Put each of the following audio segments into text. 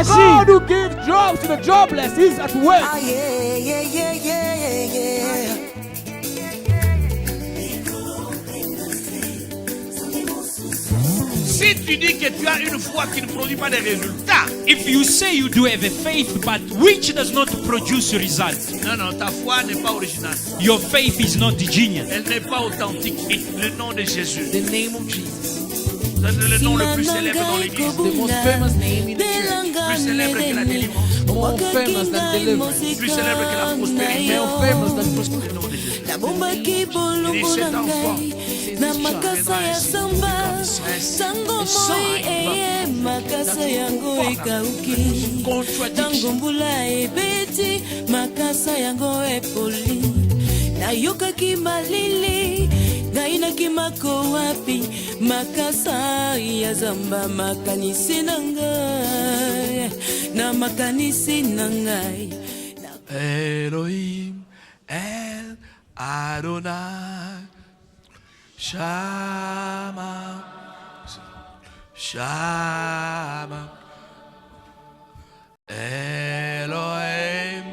agit. God who gives jobs to the jobless is at work. Ah, yeah, yeah, yeah, yeah, yeah. Si tu dis que tu as une foi qui ne produit pas de résultats, If you say you do have a faith but which does not produce results, non, ta foi n'est pas originale. your faith is not genius. Elle n'est pas authentique. Le nom de Jésus. The name of Jesus. C'est le nom le plus célèbre dans l'église. The most famous name in the church. Plus célèbre que la délivrance. More famous than deliverance. Plus célèbre que la prospérité. More famous than prosperity. Le nom de Jésus. Nabombaki bolongo na ngai na makasa ya samba sango moi eye makasa yango ekauki tango mbula ebeti makasa yango epoli nayokaki malili ngai nakimako wapi makasa ya zamba makanisi na ngai na makanisi na ngai Elohim, El Adonai, Shama, Shama, Elohim,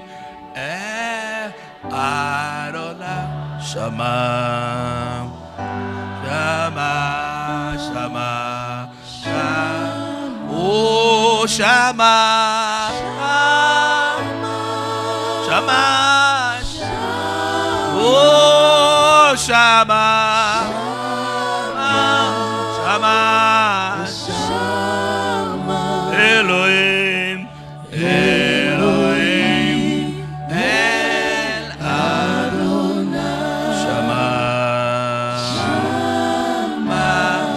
El Adonai, Shama, Shama, Shama, Shama, oh Shama, Shama, oh Shama, Shama, Elohim, Elohim, El Adonai, Shama,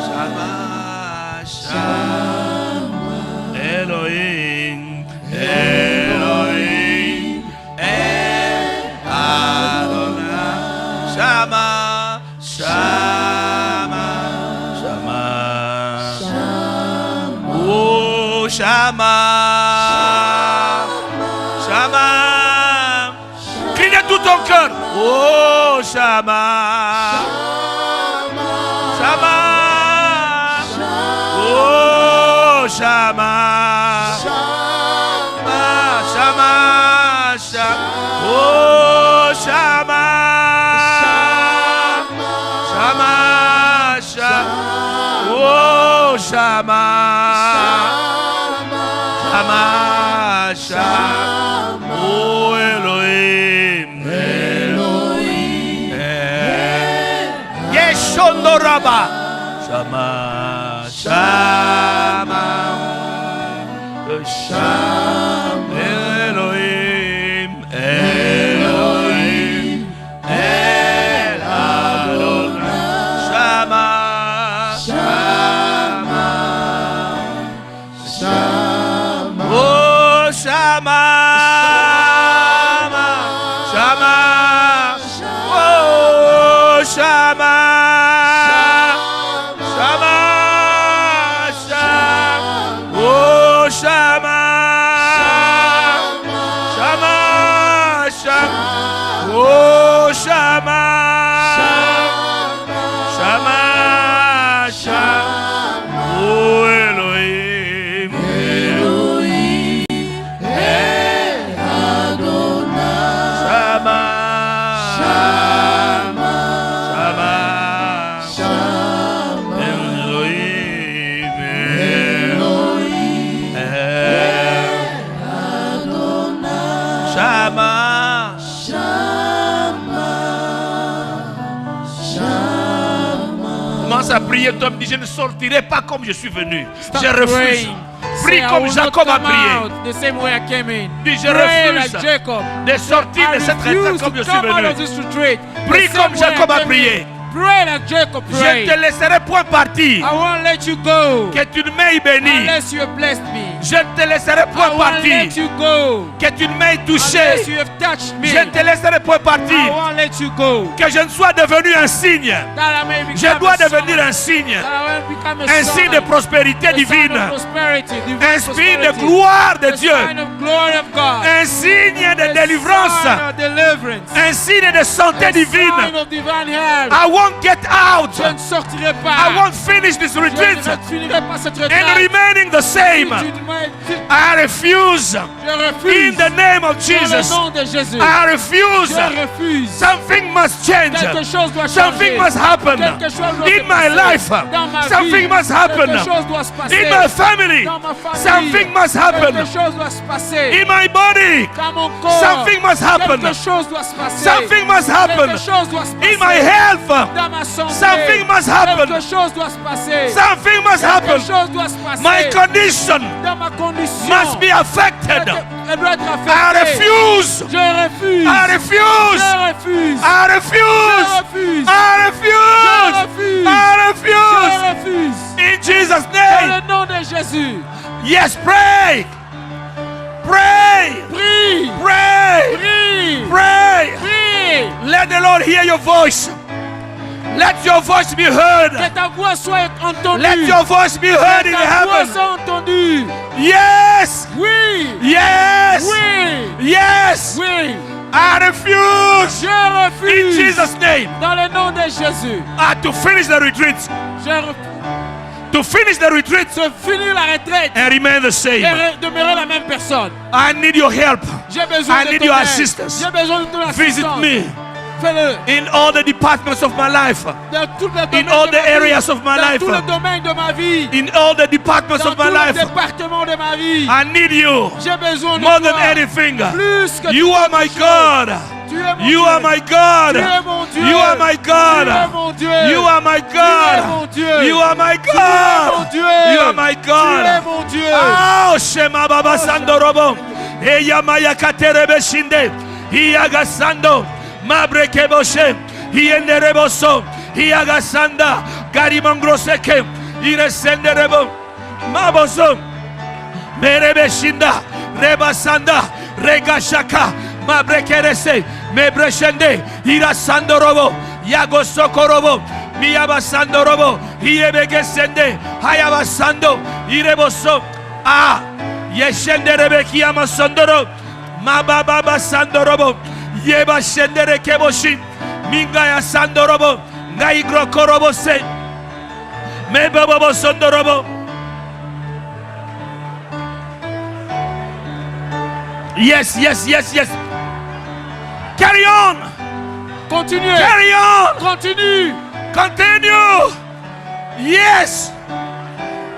Shama, Shama, Elohim, Elohim, El Adonai, Shama, Shama, Shama, oh Shama, Shama, crie de tout ton cœur, oh Shama, Shama, oh Shama, Shama, Shama, oh Shama, Shama, Shama, oh Shama, Shama, Shama, oh Elohim, Elohim, Yeshondoraba, Shama, Shama, Shama, Elohim, Elohim, El Adonai, Shama, Shama, Shama, oh Shama, Shama, oh Shama, Shama, Shama, oh Shama, Shama, Shama, oh Shama, Shama, Shama, oh Elohim, Elohim, El Adonai, Shama, Shama, Shama, Elohim, Elohim, El Adonai, Shama. Commence à prier, toi me dis je ne sortirai pas comme je suis venu. Je refuse. Prie comme Jacob a prié. The same way I came in. Dis je Pray refuse like Jacob. de sortir I de cette refuse retraite to comme je suis come out of venu. this retreat. Prie The same comme way Jacob I a came prié. in. Pray like Jacob Je prayed. ne te laisserai point partir. I won't let you go Que tu ne m'aies béni. unless you have blessed me. Je ne te laisserai I point won't partir. let you go Que tu ne m'aies touché. unless you have touched me. Je ne te laisserai point I partir. won't let you go. Que je ne sois devenu un signe. That I may become Je dois a sign. devenir un signe. That I will become a Un signe de sign. prospérité A sign divine. of prosperity, divine Un signe de prosperity. gloire de A Dieu. sign of glory of God. Un signe de A délivrance. sign of deliverance. Un signe de santé A sign divine. of divine health. I won't get out. Je ne sortirai pas. I won't finish this retreat Je ne finirai pas cette and retraite. remaining the same. Tu I refuse. Je refuse. In the name of Dans Jesus. le nom de Jésus. I refuse. Je refuse. Something must change. Quelque chose doit Something changer. must happen. Quelque chose doit In se my passer. life. Dans ma Something vie. must happen. Quelque chose doit se passer. In my family. Dans ma famille. Something must happen. Quelque chose doit se passer. In my body. Dans mon corps. Something must happen. Quelque chose doit se passer. Something must happen. Quelque chose doit se passer. In my health. Dans ma santé. Something must happen. Quelque chose doit se passer. Something must Quelque happen. chose doit se passer. My condition Dans ma condition. must be affected. Elle doit être I affectée. refuse. Je refuse. I refuse. Je refuse. I refuse. Je refuse. I refuse. Je refuse. I refuse. Je refuse. In Jesus' Dans name. le nom de Jésus. Yes, pray. Pray. Prie. Pray. Prie. Pray. Prie. Let the Lord hear your voice. Let your voice be heard. Que ta voix soit entendue. Let your voice be heard in Que ta voix heaven. soit entendue. Yes. Oui. Yes. Oui. Yes. Oui. I refuse. Je In refuse. Jesus' name. Dans le nom de Jésus. To finish the retreat. Je refuse. To finish the retreat Se finir la retraite. and remain the Et same. demeurer la même personne. I need your help. J'ai besoin I de need ton your aide. assistance. J'ai besoin de ton Visit assistance. me Fais-le. in all the departments of my life. Dans tous les domaines all de the ma vie. areas of my Dans life. tous les domaines de ma vie. In all the departments Dans of my tous les life. départements de ma vie. I need you J'ai besoin de more toi. than anything. Plus que You toute are autre my chose. God. Tu es mon You Dieu. are my God. Tu es mon Dieu. You are my Tu es God. mon Dieu. You are my Tu es mon God. Dieu. You are my Tu es God. mon Dieu. You are my Tu es God. mon Dieu. Oh, Shema Baba Sandorobo. Eya Maya Katerebe Shinde. Iyaga Sando. Mabreke Boshe. Iyendereboso. Iyaga Sanda. Garimangroseke. Iresenderebo. Maboso. Merebe Shinda. Reba Sanda. Rega Shaka. Mabrekerese. Mebreshende. Ira Sandorobo. Yago Sokorobo. Miyabasandorobo. Iyebegesende. Hayabasando. Ireboso. Ah. Yeshenderebe Kiyamasandoro. Mababa Sandorobo. Yeba Shendere Keboshin. Mingaya Sandorobo. Ngaigro Korobo Se. Mebabo Sondorobo. Yes, yes, yes, yes. Carry on. Continue. Carry on. Continue. Continue. Yes.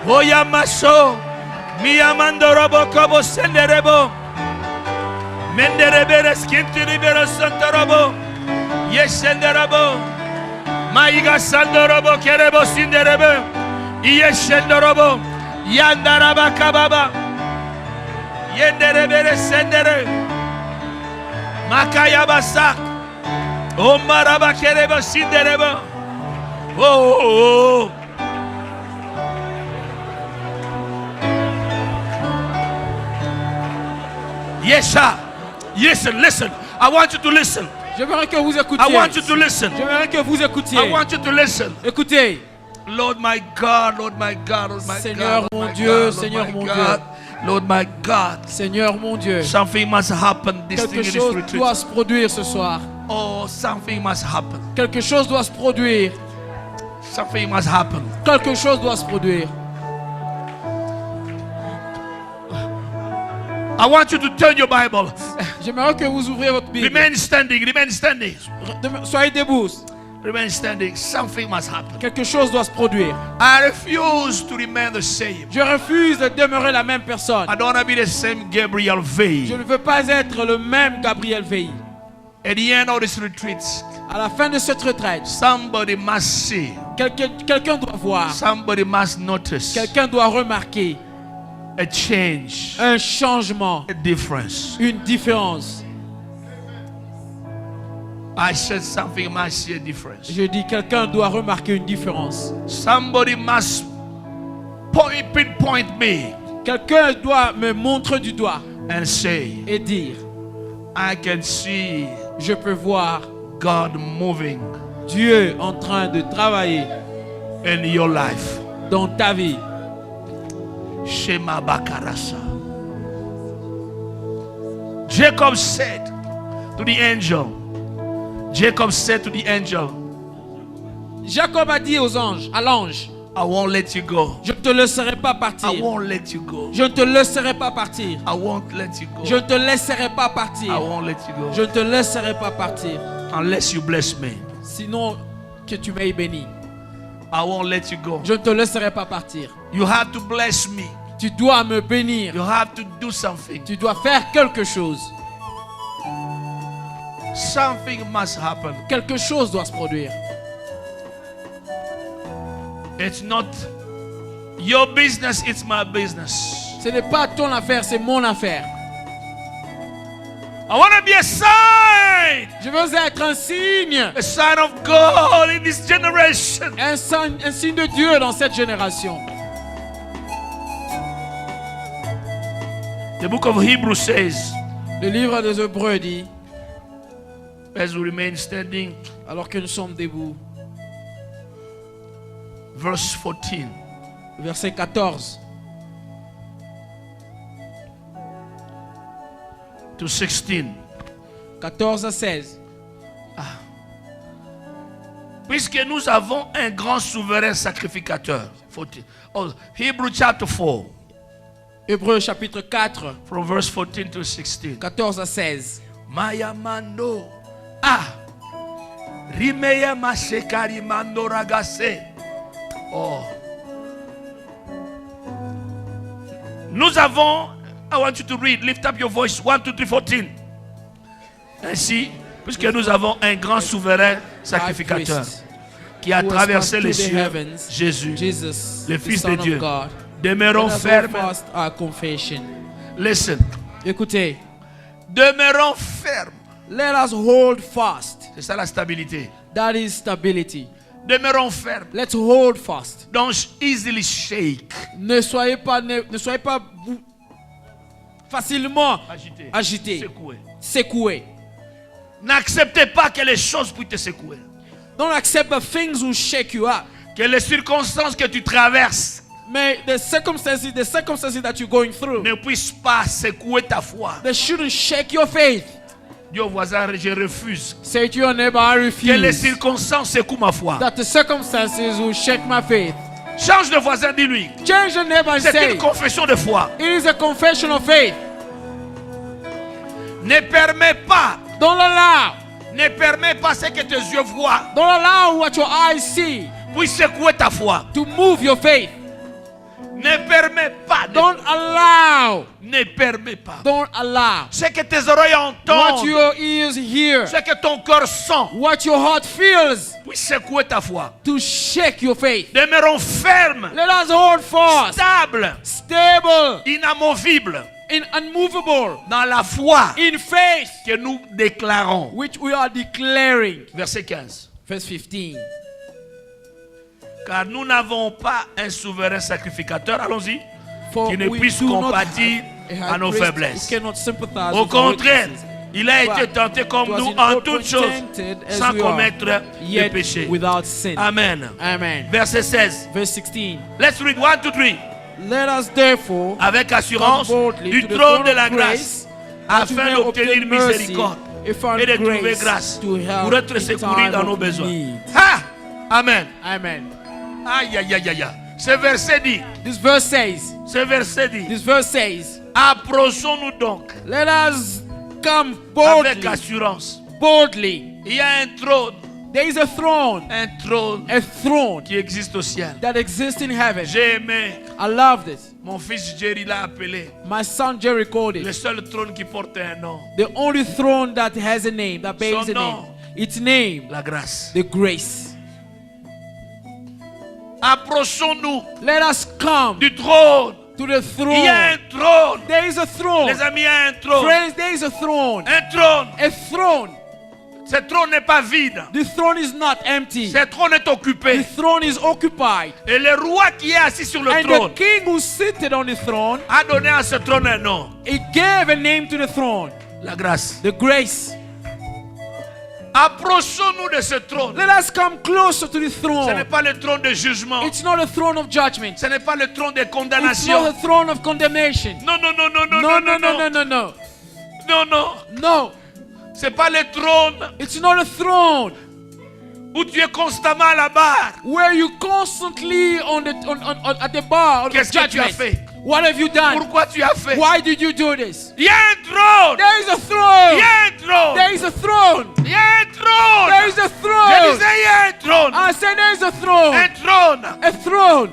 Oyamasho. Miyamandorobo Kobo Senderebo. Menderebere Skintibero Santorobo. Yes, Senderebo. Maiga Sandorobo Kerebo Sinderebe. Yes, Sendorobo. Yandaraba Kababa. Yenderebere Sendere. Makaya Basak. Omaraba Kerebo Sinderebo. Oh. Yes, sir. Listen. I want you to listen. J'aimerais que vous écoutiez. I want you to listen. J'aimerais que vous écoutiez. I want you to listen. Écoutez. Lord my God, Lord my God, Lord my Seigneur God. mon Lord Dieu, my God, Seigneur Lord mon my Dieu. God, Lord my God. Seigneur mon Dieu. Something must happen this thing Quelque in this chose retreat. doit se produire ce soir. Oh, something must happen. Quelque chose doit se produire. Something must happen. Quelque chose doit se produire. I want you to turn your Bible. J'aimerais que vous ouvriez votre Bible. Remain standing. Remain standing. Soyez debout. Remain standing. Something must happen. Quelque chose doit se produire. I refuse to remain the same. Je refuse de demeurer la même personne. I don't want to be the same Gabriel Veil. Je ne veux pas être le même Gabriel Veil. At the end of this retreat, À la fin de cette retraite, somebody must see. quelqu'un doit voir. Somebody must notice Quelqu'un doit remarquer a change, un changement, a difference. une différence. I said something must see a difference. Je dis quelqu'un doit remarquer une différence. Somebody must pinpoint me Quelqu'un doit me montrer du doigt and say, et dire, I can see je peux voir God moving Dieu en train de travailler in your life. dans ta vie. Shema Bakarasa. Jacob said to the angel, Jacob a dit aux anges, à l'ange, I won't let you go. Je ne te laisserai pas I partir. won't let you go. Je ne te laisserai pas partir. I won't let you go. Je ne te laisserai pas I partir. won't let you go. Je ne te laisserai pas partir. Unless you bless me. Sinon, que tu m'aies béni. I won't let you go. Je ne te laisserai pas partir. You have to bless me. Tu dois me bénir. You have to do something. Tu dois faire quelque chose. Something must happen. Quelque chose doit se produire. It's not your business, it's my business. Ce n'est pas ton affaire, c'est mon affaire. I want to be a sign. Je veux être un signe. A sign of God in this generation. Un signe de Dieu dans cette génération. The book of Hebrews says, Le livre des Hébreux dit, as we remain standing, alors que nous sommes debout, verse 14. verset 14 to 16. 14 à 16. Puisque nous avons un grand souverain sacrificateur. 14. Oh, Hebrews chapter 4, Hébreux chapitre 4, from verse 14 to 16. 14 à 16. Mayamando. Ah. Rimeya mashekari mando ragase. Oh. Nous avons, I want you to read, lift up your voice, 1, 2, 3, 14. Ainsi, puisque nous avons un grand souverain sacrificateur qui a traversé les cieux, Jésus, Jesus, le the Fils Son de of Dieu. God. Demeurons Let us hold fermes. fast our confession. Listen. Écoutez, Demeurons fermes. let us hold fast. C'est ça la stabilité. That is stability. Demeurons fermes. Let's hold fast. Don't easily shake. Ne soyez pas facilement Agité. agité, Secoué. secoué. N'acceptez pas que les choses puissent te secouer. Don't accept that things will shake you up. Que les circonstances que tu traverses May the circumstances that you're going through, ne puissent pas secouer ta foi. they shouldn't shake your faith. Dis au voisin, je refuse. Say to your neighbor, I Que les refuse circonstances secouent ma foi. that the circumstances will shake my faith. Change de voisin, dis-lui. Change your neighbor and C'est say, une confession de foi. it is a confession of faith. Ne permets pas, Don't allow ce que tes yeux voient Don't allow what your eyes see puisse secouer ta foi. to move your faith. Ne permets pas. Don't allow. Ne permets pas. Don't allow. Ce que tes oreilles What entendent, your ears hear, ce que ton cœur sent, what your heart feels, puisse secouer ta foi. to shake your faith. Demeurons fermes, Let us hold fast, stables, stable, inamovibles unmovable, dans la foi in faith, que nous déclarons. which we are declaring. Verset 15. Verse 15. Car nous n'avons pas un souverain sacrificateur, allons-y, For qui ne we puisse do not compatir have a à nos high priest faiblesses. who cannot sympathize Au with our contraire, weaknesses, il a été but tenté comme was nous in en all toutes points choses, tempted as sans we are, commettre de yet péché. without sin. Amen. Amen. Verset 16. Verse 16. Let's read 1, 2, 3. Let us therefore Avec assurance come boldly du to the trône throne de of la grace, grâce, that we afin may d'obtenir obtain mercy miséricorde and find et de trouver grace grâce to help pour être in secouru time dans nos of besoins. need. Ah! Amen. Amen. Aïe, aïe, aïe, aïe. Ce verset dit, This verse says, approchons-nous donc let us come avec boldly, assurance. boldly. Il y a un trône There is a throne qui existe au ciel. that exists in heaven. J'ai aimé, I love this. mon fils Jerry l'a appelé, My son Jerry called le it seul trône qui porte un nom, the only throne that has a name, that bears Son a name. nom. Its name, la grâce. the grace. Approchons-nous Let us come du trône. to the Il y a un throne. trône. There is a throne. Les amis, il y a un trône. Friends, there is a throne. Un trône. A throne. Ce trône n'est pas vide. The throne is not empty. Ce trône est The occupé. throne is occupied. Et le roi qui est assis sur le And trône the king who seated on the throne, a donné à ce trône un nom. he gave a name to the throne. La grâce. The grace. Approchons-nous de ce trône. Let us come closer to the Ce n'est throne. pas le trône de jugement. It's not a throne of judgment. Ce n'est pas le trône de It's condamnation. not a throne of condemnation. Non, non, non, non, non, No, non, no, non, no, no, no, no. non, non. No. C'est pas le trône It's not a throne où tu es constamment à la barre, where you constantly at the bar, on the qu'est-ce que tu as judgment. fait? What have you done? Pourquoi tu as fait? Why did you do this? Il y a un trône. There is a Il throne. y a un trône. There is a throne. Il y a un trône. There is a Je throne. disais, il y a un trône. I said there is a throne. Un trône A throne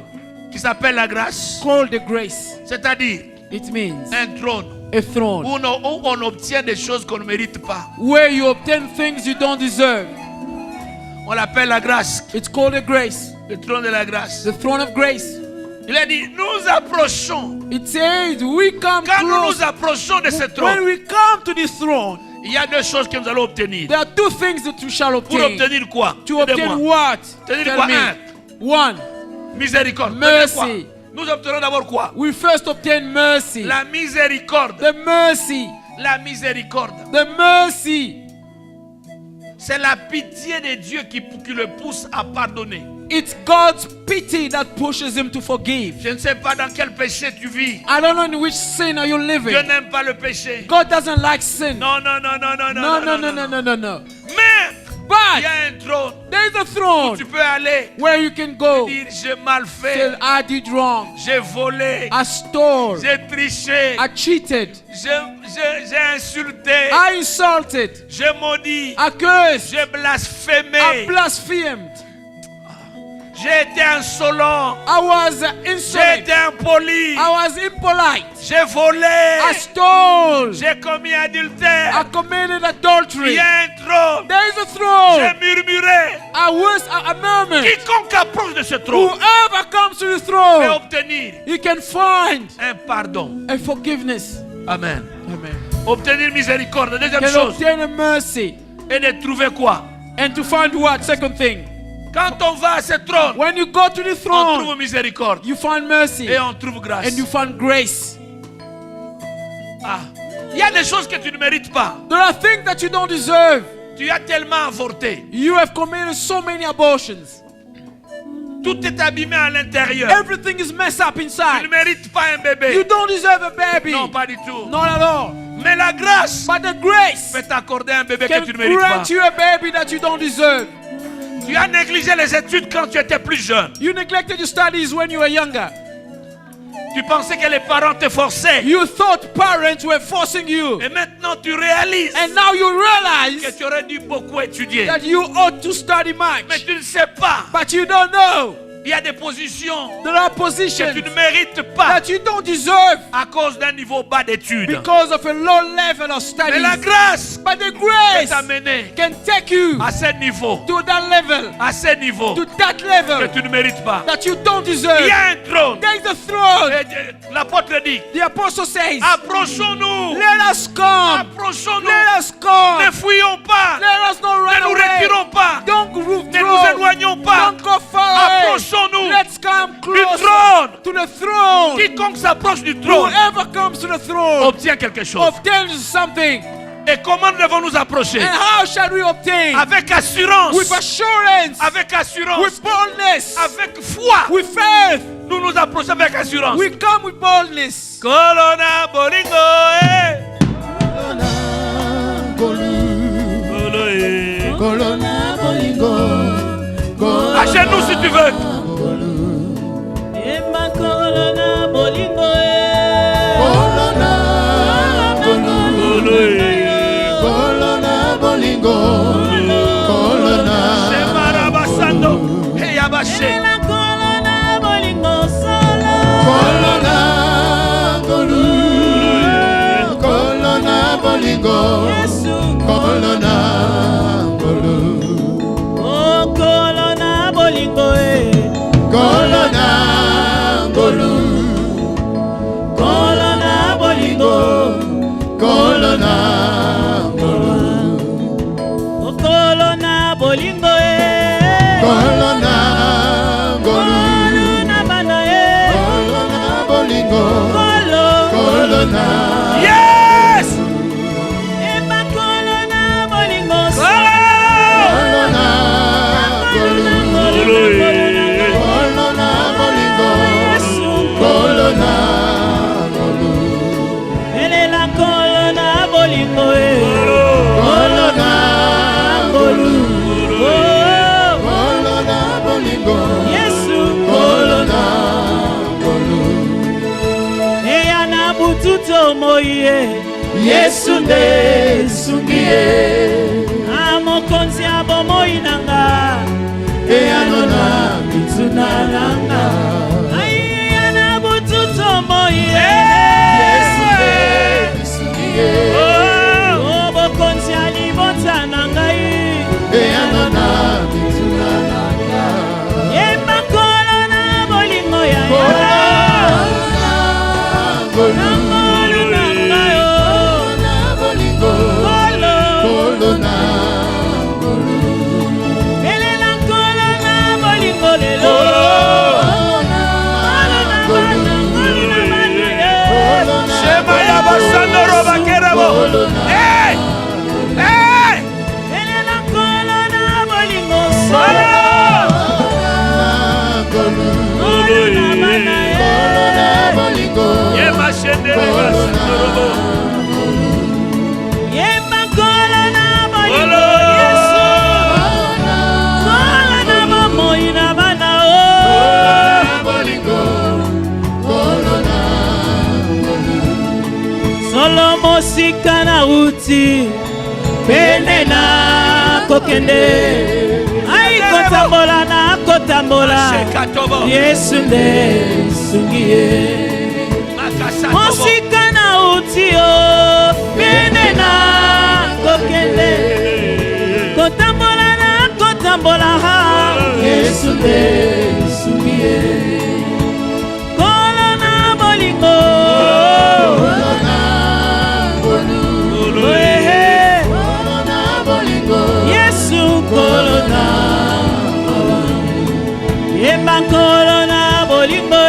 qui s'appelle la grâce. called the grace. C'est-à-dire It means un trône a throne où on obtient des choses qu'on ne mérite pas. where you obtain things you don't deserve. On l'appelle la grâce. It's called a grace. Le trône de la grâce. The throne of grace. Il a dit, nous approchons. It says we come Quand nous close. nous approchons de ce When trône, we come to this throne, il y a deux choses que nous allons obtenir. there are two things that you shall Pour obtain. obtenir quoi? To obtain Aidez-moi. what? Obtenir Tell quoi? me. One, Miséricorde. Mercy. Obtenir quoi? Nous obtenons d'abord quoi? we first obtain mercy. La miséricorde. The mercy. La miséricorde. The mercy. C'est la pitié de Dieu qui le pousse à pardonner. It's God's pity that pushes him to forgive. Je ne sais pas dans quel péché tu vis. I don't know in which sin are you living. Dieu n'aime pas le péché. God doesn't like sin. Non, non, non, non, non, No, non, no, no, no, no, no, no. Mais il But y a un trône there is a où throne tu peux aller where you can go. dire j'ai mal fait, Say, I did wrong. j'ai volé, I stole. j'ai triché, I cheated. j'ai insulté, I insulted. j'ai maudit, I cursed. j'ai blasphémé, I blasphemed. j'ai été insolent, I was j'ai insolent. été impoli, I was impolite. j'ai volé, I stole. j'ai commis I adultère. committed Il adultery. y a un trône. There is a J'ai throne. murmuré. I murmured. Quiconque approche de ce trône Whoever comes to the peut throne, obtenir he can find un pardon. a forgiveness. Amen. Amen. Obtenir miséricorde. Deuxième Can chose. obtain a mercy. Et de trouver quoi? And to find what? Second thing. Quand on va à ce trône, When you go to the on throne, trouve miséricorde. you find mercy Et on trouve grâce. and you find grace. Ah. Il y a des choses que tu ne mérites pas. There are things that you don't deserve. Tu as tellement avorté. You have committed so many abortions. Tout est abîmé à l'intérieur. Everything is messed up Tu ne inside. mérites pas un You bébé. don't deserve a baby. Non, pas du tout. Not at all. Mais la grâce But the grace peut t'accorder un bébé que can tu ne mérites pas. grant you a baby that you don't deserve. Tu as négligé les études quand tu étais plus jeune. You neglected your studies when you were younger. Tu pensais que les parents te forçaient. You thought parents were forcing you. Et maintenant tu réalises And now you que realize tu aurais dû beaucoup étudier. that you ought to study Mais much. tu ne sais pas. But you don't know. Il y a des positions There are que positions tu ne mérites pas that you don't deserve à cause d'un niveau bas d'études. because of a low level of Mais la studies. grâce But the peut grace t'amener can take you à ce niveau. to that level, À ce niveau to that que level tu ne mérites pas. that you don't Il deserve. y a un trône. There is a throne. Et l'apôtre dit, The apostle says, approchons-nous. let us come. Approchons-nous. Let us come. Ne fuyons pas. Let us not Ne run nous away. retirons pas. Don't Ne nous withdraw. éloignons pas. Don't go far away. Approchons-nous Let's come du closer trône. to the throne. Quiconque s'approche du trône Whoever comes to the throne obtient quelque chose. obtains something. Et comment devons nous approcher? And how shall we obtain? Avec assurance. With assurance, Avec assurance. with boldness, Avec foi. with faith. Nous nous approchons avec assurance. We come with boldness. Colonna bolingo, eh. Colo, eh. Colonna bolingo. À genoux si tu veux. Emma colonna bolingo. Colonna, Colo, eh. Colonna bolingo. Colonna. C'est marabasando. Hey, abaché. La colonna bolingo solo. Colonna, Colonna bolingo. Yesu. Colonna, Oh colonna bolingo. Colonna, Colonna bolingo. Colonna, Oh colonna bolingo. Colonna, Colonna bana. Colonna bolingo. Colo. Colonna, Yes! Emma colonna bolingo. Colonna, Colo, eh. Colonna bolingo. Colonna, Elle est la colonna bolingo. Colonna, Oh, bututo moye Yesu nde sungie mokonzi ya bomoi nanga eyanona mituna nanga aiya na bututo moye Yesu nde sungie bokonzi ya libota na ngai eyanona mituna nanga yemba nkolo na bolingo ya Hey! Hey! Mosika na uti pene na kokende ai kotambola na kotambola Yesu nde sungie mosika na uti o pene na kokende kotambola na kotambola Yesu nde sungie kola na bolingo Yemba nkolo na bolingo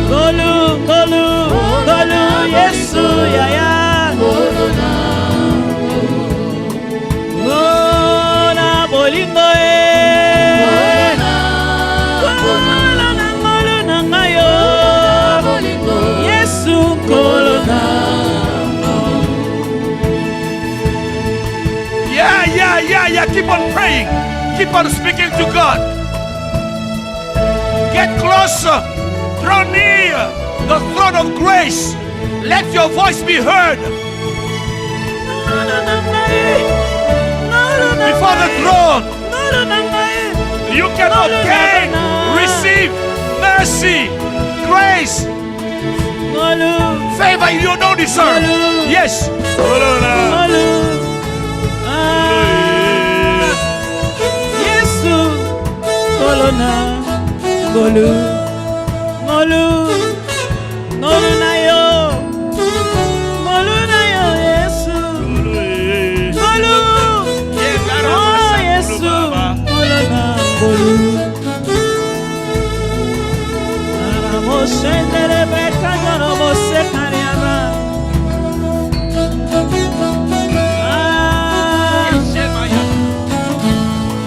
Golu, golu, golu Yesu yaya Golu na bolingo Golu na ngolu na ngayo Yesu nkolo na Yeah. Keep on praying. Keep on speaking to God. Get closer. Draw near the throne of grace. Let your voice be heard before the throne. You can obtain, receive mercy, grace, favor you don't deserve. Yes. Golona, golu, golu, golu na yo, Yesu, golu, oh Yesu, golona, golu. Ara moshe nderebe kanyoro mose kariama.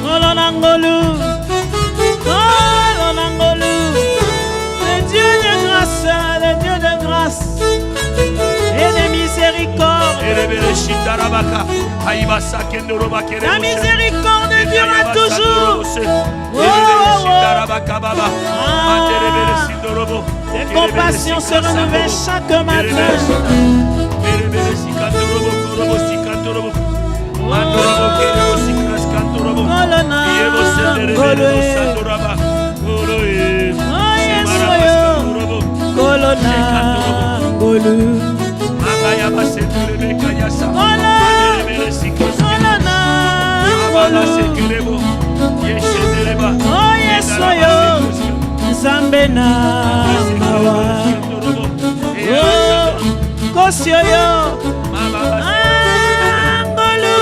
Golona golu. La miséricorde durera toujours. Tes compassions se renouvellent chaque matin. Oh yes, Nzambe na mawa. Oh, kosio yo. Angolu.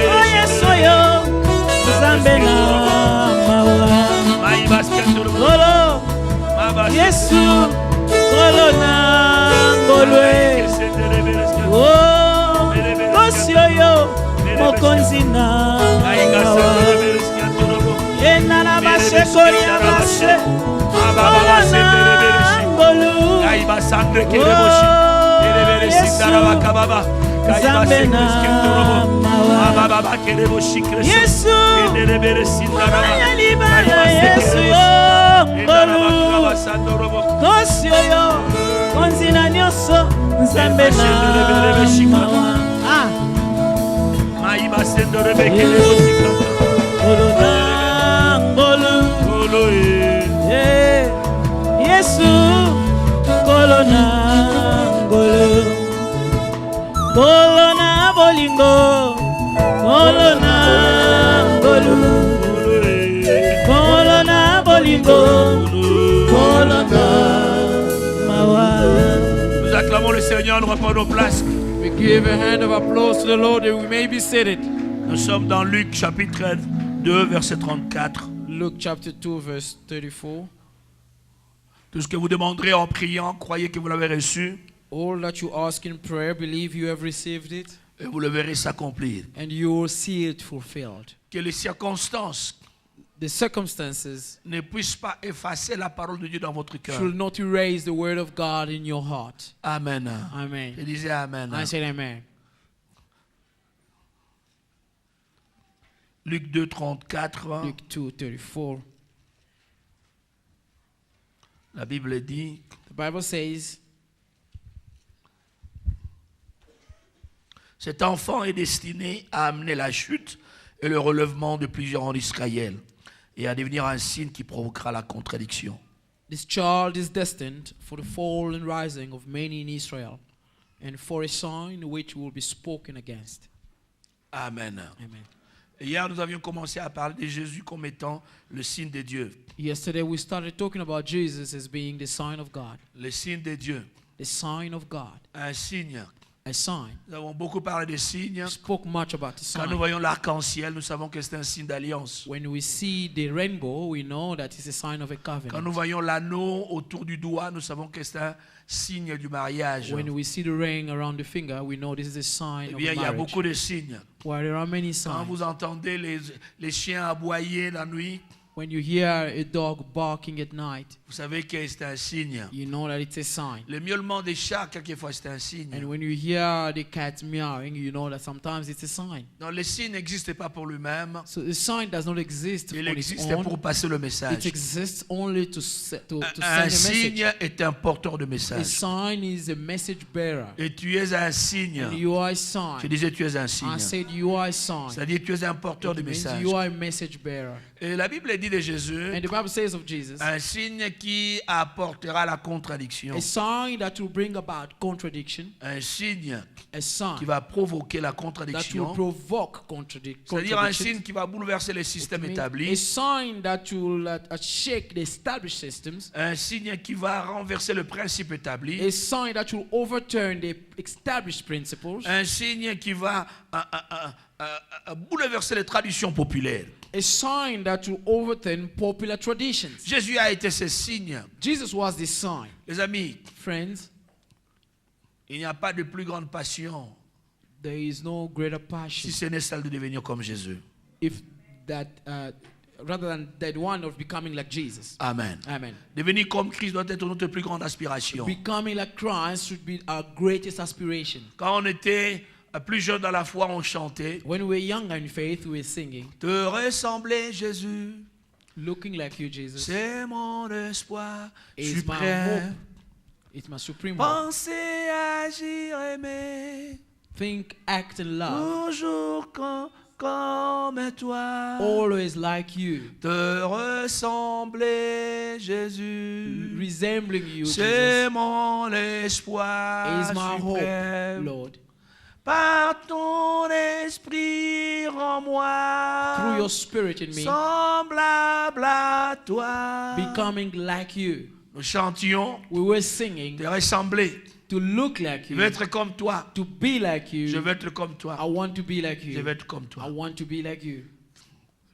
Oh yes, Nzambe na mawa. Golo. Yesu. Golo na ngolwe. Oh, kosio yo. Mokonzi na mawa. Enana bashe koria bashe. Golo na ngolu. Nzambe na mawa. Yesu. Ayaliba ya Yesu yo. ngolu kosi oyo konzina nyonso nzambe na mawa ngolu na ngolu Yesu ngolu na ngolu ngolu na bolingo ngolu na ngolu ngolu na bolingo ngolu na mawa. Nous acclamons le Seigneur, nous reprenons nos places. We give a hand of applause to the Lord that we may be seated. Nous sommes dans Luc chapitre 2, verset 34. Luke chapter 2, verse 34. Tout ce que vous demanderez en priant, croyez que vous l'avez reçu. All that you ask in prayer, believe you have received it, Et vous le verrez s'accomplir. and you will see it fulfilled. Que les circonstances The circumstances ne puissent pas effacer la parole de Dieu dans votre cœur. should not erase the word of God in your heart. Amen. Amen. Je disais Amen. I said amen. Luc 2, 34. Luke 2, 34. La Bible dit, The Bible says, cet enfant est destiné à amener la chute et le relèvement de plusieurs en Israël et à devenir un signe qui provoquera la contradiction. this child is destined for the fall and rising of many in Israel, and for a sign which will be spoken against. Amen. Amen. Et hier, nous avions commencé à parler de Jésus comme étant le signe de Dieu. Yesterday we started talking about Jesus as being the sign of God. Le signe de Dieu. The sign of God. Un signe. A sign. Nous avons beaucoup parlé de signes. We spoke much about the Quand nous sign. voyons l'arc-en-ciel, nous savons que c'est un signe d'alliance. When we see the rainbow, we know that it's a sign of a Quand nous covenant. voyons l'anneau autour du doigt, nous savons que c'est un signe du mariage. When we see the ring around the finger, we know this is a sign Eh of bien, il y a marriage. beaucoup de signes. Where there are many Quand signs. vous entendez les chiens aboyer la nuit, When you hear a dog barking at night, vous savez que c'est un signe. you know that it's a sign. Le miaulement des chats, quelquefois, c'est un signe. And when you hear the cat meowing, you know that sometimes it's a sign. Donc, le signe n'existe pas pour lui-même. So the sign does not exist Il on its existe pour own. passer le It message. exists only to Un send a message. signe est un porteur de A message. sign is a message bearer. Et tu es un signe. And you are a Je sign. disais, tu es un I signe. said you are a sign. C'est-à-dire, tu es un porteur de It means message. you are a message bearer. Et la Bible dit de Jésus, And the Bible says of Jesus, un signe qui apportera la contradiction. a sign that will bring about contradiction, Un signe a sign qui va provoquer la that will contradiction. provoke C'est-à-dire un contradiction. signe qui va bouleverser les systèmes A établis. sign that will shake the established systems. Un signe qui va renverser le principe établi. A sign that will overturn the established principles. Un signe qui va bouleverser les traditions populaires. A sign that will overturn popular traditions. Jésus a été ce signe. Jesus was this sign. Les amis, Friends, il n'y a pas de plus grande passion there is no greater si passion ce n'est celle de devenir comme Jésus. if that rather than that one of becoming like Jesus. Amen. Amen. Devenir comme Christ doit être notre plus grande aspiration. Becoming like Christ should be our greatest aspiration. Quand on était plus jeune dans la foi, on chantait When we were younger in faith, we were singing, Te ressembler, Jésus, looking like you, Jesus. c'est mon espoir It's my hope. suprême. It's my supreme hope. Penser, agir, aimer, Think, act, and love. toujours comme toi. Always like you. Te ressembler, Jésus, Resembling you, c'est Jesus. mon espoir Is my hope, suprême. Lord. Par ton esprit en moi, Through your spirit in me, semblable à toi. becoming like you. Nous chantions, We were singing te ressembler. to look like Je you, veux être comme toi. to be like Je you. veux être comme toi. I want to be like Je you. veux être comme toi. I want to be like you.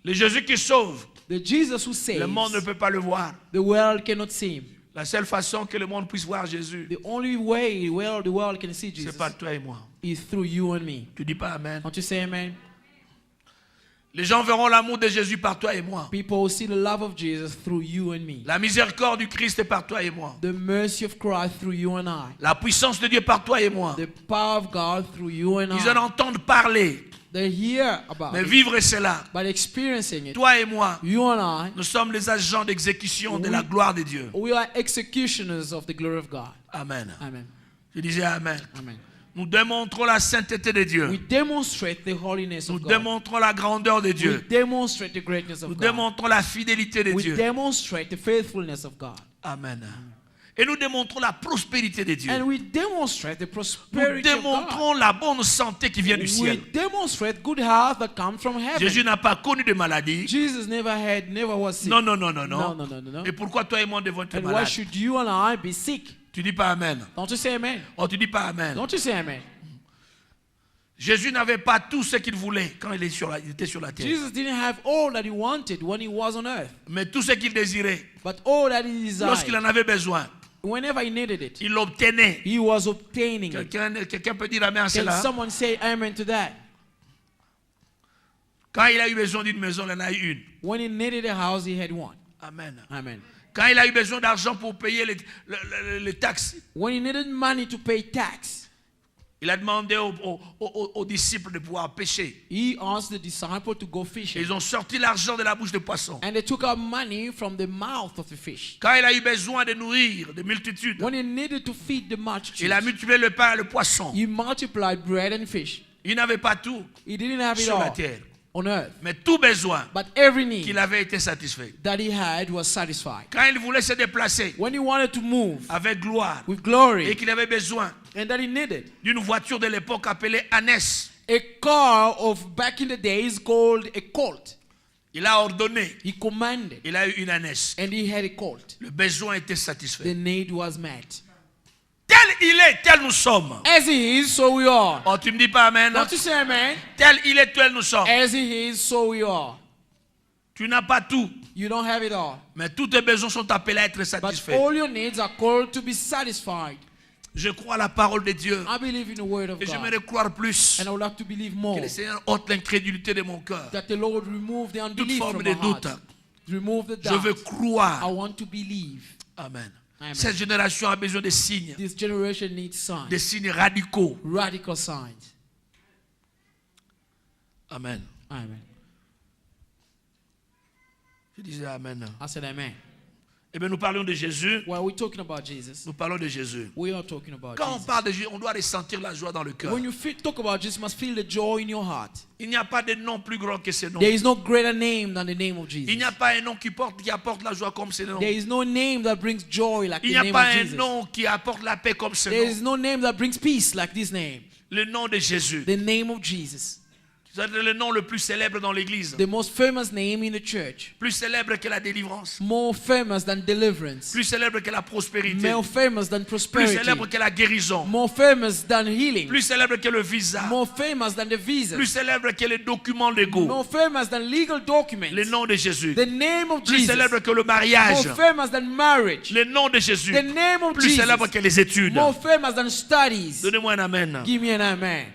Le Jésus qui sauve, The Jesus who saves, le monde ne peut pas le voir. the world cannot see him. La seule façon que le monde puisse voir Jésus, The only way the world can see c'est Jesus par toi et moi. is through you and me. Tu dis pas Amen. Don't you say amen? Les gens verront l'amour de Jésus par toi et moi. People will see the love of Jesus through you and me. La miséricorde du Christ est par toi et moi. The mercy of Christ through you and I. La puissance de Dieu par toi et moi. The power of God through you and Ils en I. entendent parler. They hear about Mais it, vivre cela, but experiencing it, toi et moi, you and I, nous sommes les agents d'exécution de la gloire de Dieu. we are executioners of the glory of God. Amen. Amen. Je disais Amen. Amen. Nous démontrons la sainteté de We Dieu. demonstrate the holiness Nous of God. démontrons la grandeur de We Dieu. demonstrate the greatness Nous of God. démontrons la fidélité de We Dieu. demonstrate the faithfulness of God. Amen. Et nous démontrons la prospérité de Dieu. And we demonstrate the Nous prosperity of God. démontrons la bonne santé qui vient du We ciel. demonstrate good health that comes from heaven. Jésus n'a pas connu de maladie. Jesus never was sick. Non, non, non, No, non, non. no, no, no, no. Et pourquoi toi et moi devons être And why malades? should you and I be sick? Tu dis pas Amen. Don't you say amen? Oh, tu dis pas Amen. Don't you say amen? Jésus n'avait pas tout ce qu'il voulait quand il était sur la terre. Jesus didn't have all that he wanted when he was on earth, Mais tout ce qu'il désirait, but all that he lorsqu'il desired, en avait besoin, whenever he needed it, il l'obtenait. he was obtaining it. Quelqu'un peut dire Amen à Can cela? someone say amen to that? Quand il a eu besoin d'une maison, il en a eu une. When he needed a house, he had one. Amen. Amen. Quand il a eu besoin d'argent pour payer les taxes, When he needed money to pay tax, il a demandé aux disciples de pouvoir pêcher. he asked the disciple to go Et fishing. ils ont sorti l'argent de la bouche des poissons. And they took out money from the mouth of the fish. Quand il a eu besoin de nourrir des multitudes, When he needed to feed the il a multitude, multiplié le pain et le poisson. he multiplied bread and fish. Il n'avait pas tout He didn't have it sur la all terre. on earth, Mais tout besoin but every need qu'il avait été satisfait. that he had was satisfied. Quand il voulait se déplacer When he wanted to move avec gloire with et glory, qu'il avait besoin and that he needed d'une voiture de l'époque appelée Annès, a car of back in the days called a colt, il a ordonné, he commanded, il a eu une Annès. and he had a colt. Le besoin était The satisfait. need was met. Tel il est, tel nous sommes. As he is, so we are. Oh, tu me dis pas Amen? Don't you say amen? Tel il est, tel nous sommes. As he is, so we are. Tu n'as pas tout, You don't have it all, mais tous tes besoins sont appelés à être but satisfaits. all your needs are called to be satisfied. Je crois à la parole de Dieu I believe in the word of et God, j'aimerais croire plus and I would like to believe que more le Seigneur ôte l'incrédulité de mon cœur. that the Lord remove the Toute unbelief forme from de my heart. doute. Remove the Je veux doubt. I croire. want to believe. Amen. Amen. Cette génération a besoin de signes, This generation needs des signs, signes radicaux. radical signs. Amen. Amen. Je disais Amen. I said amen. Eh bien, nous parlons de Jésus. Well, we're talking about Jesus. Nous parlons de Jésus. We are talking about Quand on Jesus. parle de Jésus, on doit ressentir la joie dans le cœur. When you talk about Jesus, you must feel the joy in your heart. Il n'y a pas de nom plus grand que ce nom. There is no greater name than the name of Il Jesus. n'y a pas un nom qui apporte la joie comme ce nom. There is no name that brings joy like Il the n'y a name pas of un Jesus. nom qui apporte la paix comme ce There nom. is no name that brings peace like this name. Le nom de Jésus. The name of Jesus. C'est le nom le plus célèbre dans l'église. The most famous name in the church. Plus célèbre que la délivrance. More famous than deliverance. Plus célèbre que la prospérité. More famous than Plus prosperity. célèbre que la guérison. More famous than healing. Plus célèbre que le visa. More famous than the visa. Plus célèbre que les documents légaux. More famous than legal documents. Le nom de Jésus. The name of Plus Jesus. célèbre que le mariage. More famous than marriage. Le nom de Jésus. The name of Plus Jesus. célèbre que les études. More famous than studies. Donnez-moi un amen. Give me an amen.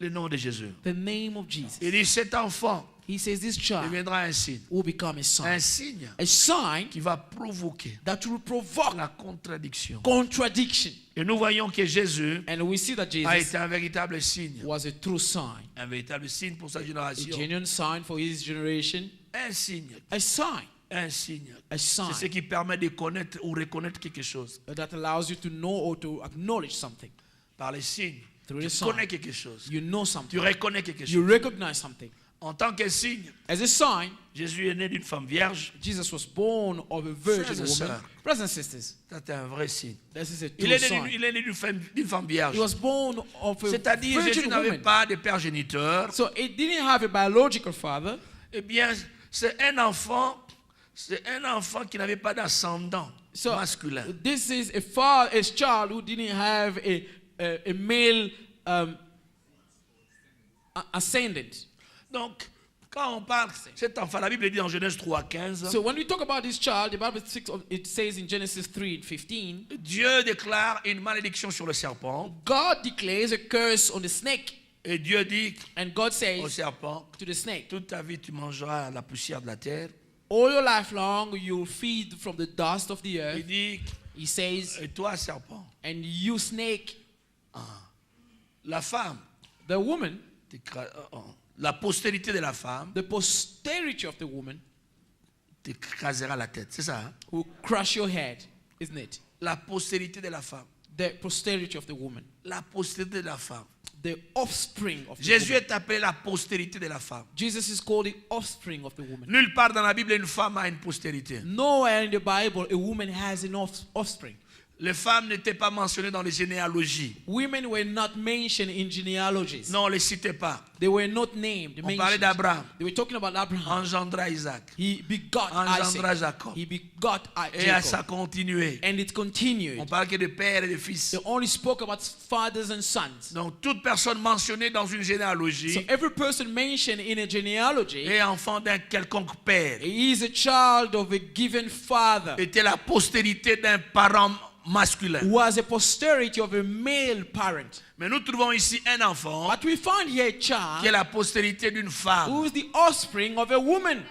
Le nom de Jésus. The name of Jesus. Il dit cet enfant He says this child deviendra un signe. will become a sign. Un signe A sign qui va provoquer that will provoke la contradiction. contradiction. Et nous voyons que Jésus And we see that a Jesus été un véritable signe. was a true sign. Un véritable signe pour sa A génération. genuine sign for his generation. Un signe. A sign. Un signe. A C'est ce sign qui permet de connaître ou reconnaître quelque chose. that allows you to know or to acknowledge something. Par les signes, Through tu the sign. connais quelque chose. You know Tu something. reconnais quelque You chose. recognize something. En tant que signe, As a sign, Jésus est né d'une femme vierge. Jesus was born of a virgin Frères et woman. sœurs. Brothers and sisters, C'est un vrai signe. this is a Il true est sign. né d'une femme vierge. He was born of a C'est-à-dire Jésus virgin n'avait woman. pas de père géniteur. So it didn't have a biological father. Eh bien, c'est un enfant qui n'avait pas d'ascendant So masculin. this is a child who didn't have a male ascendant. Donc, quand on parle cet enfant, la Bible dit en Genèse 3:15, So when we talk about this child, the Bible it says in Genesis 3:15, Dieu déclare une malédiction sur le serpent. God declares a curse on the snake, Et Dieu dit and God au says serpent, to the snake, toute ta vie tu mangeras la poussière de la terre. all your life long you'll feed from the dust of the Il earth. dit, He says, et toi serpent, and you snake, la femme, the woman, la postérité de la femme the posterity of the woman t'écrasera la tête. C'est ça, hein? will crush your head, isn't it? La postérité de la femme. The posterity of the woman. La postérité de la femme. The offspring of the Jésus woman. est appelé la postérité de la femme. Jesus is called the offspring of the woman. Nulle part dans la Bible, une femme a une postérité. Nowhere in the Bible a woman has an offspring. Les femmes n'étaient pas mentionnées dans les généalogies. Women were not mentioned in genealogies. Non, on ne les citait pas. They were not named. On parlait d'Abraham. They were talking about Abraham. Engendra Isaac. He begot Engendra Isaac. Jacob. He begot Et ça a Jacob. continué. And it continued. On parle que de père et de fils. They only spoke about fathers and sons. Donc toute personne mentionnée dans une So généalogie every person mentioned in a genealogy est enfant d'un quelconque père. is a child of a given father Était la postérité d'un parent masculin. who has a posterity of a male parent. Mais nous trouvons ici un enfant But we find here a qui est child la postérité d'une femme. who is the offspring of a woman.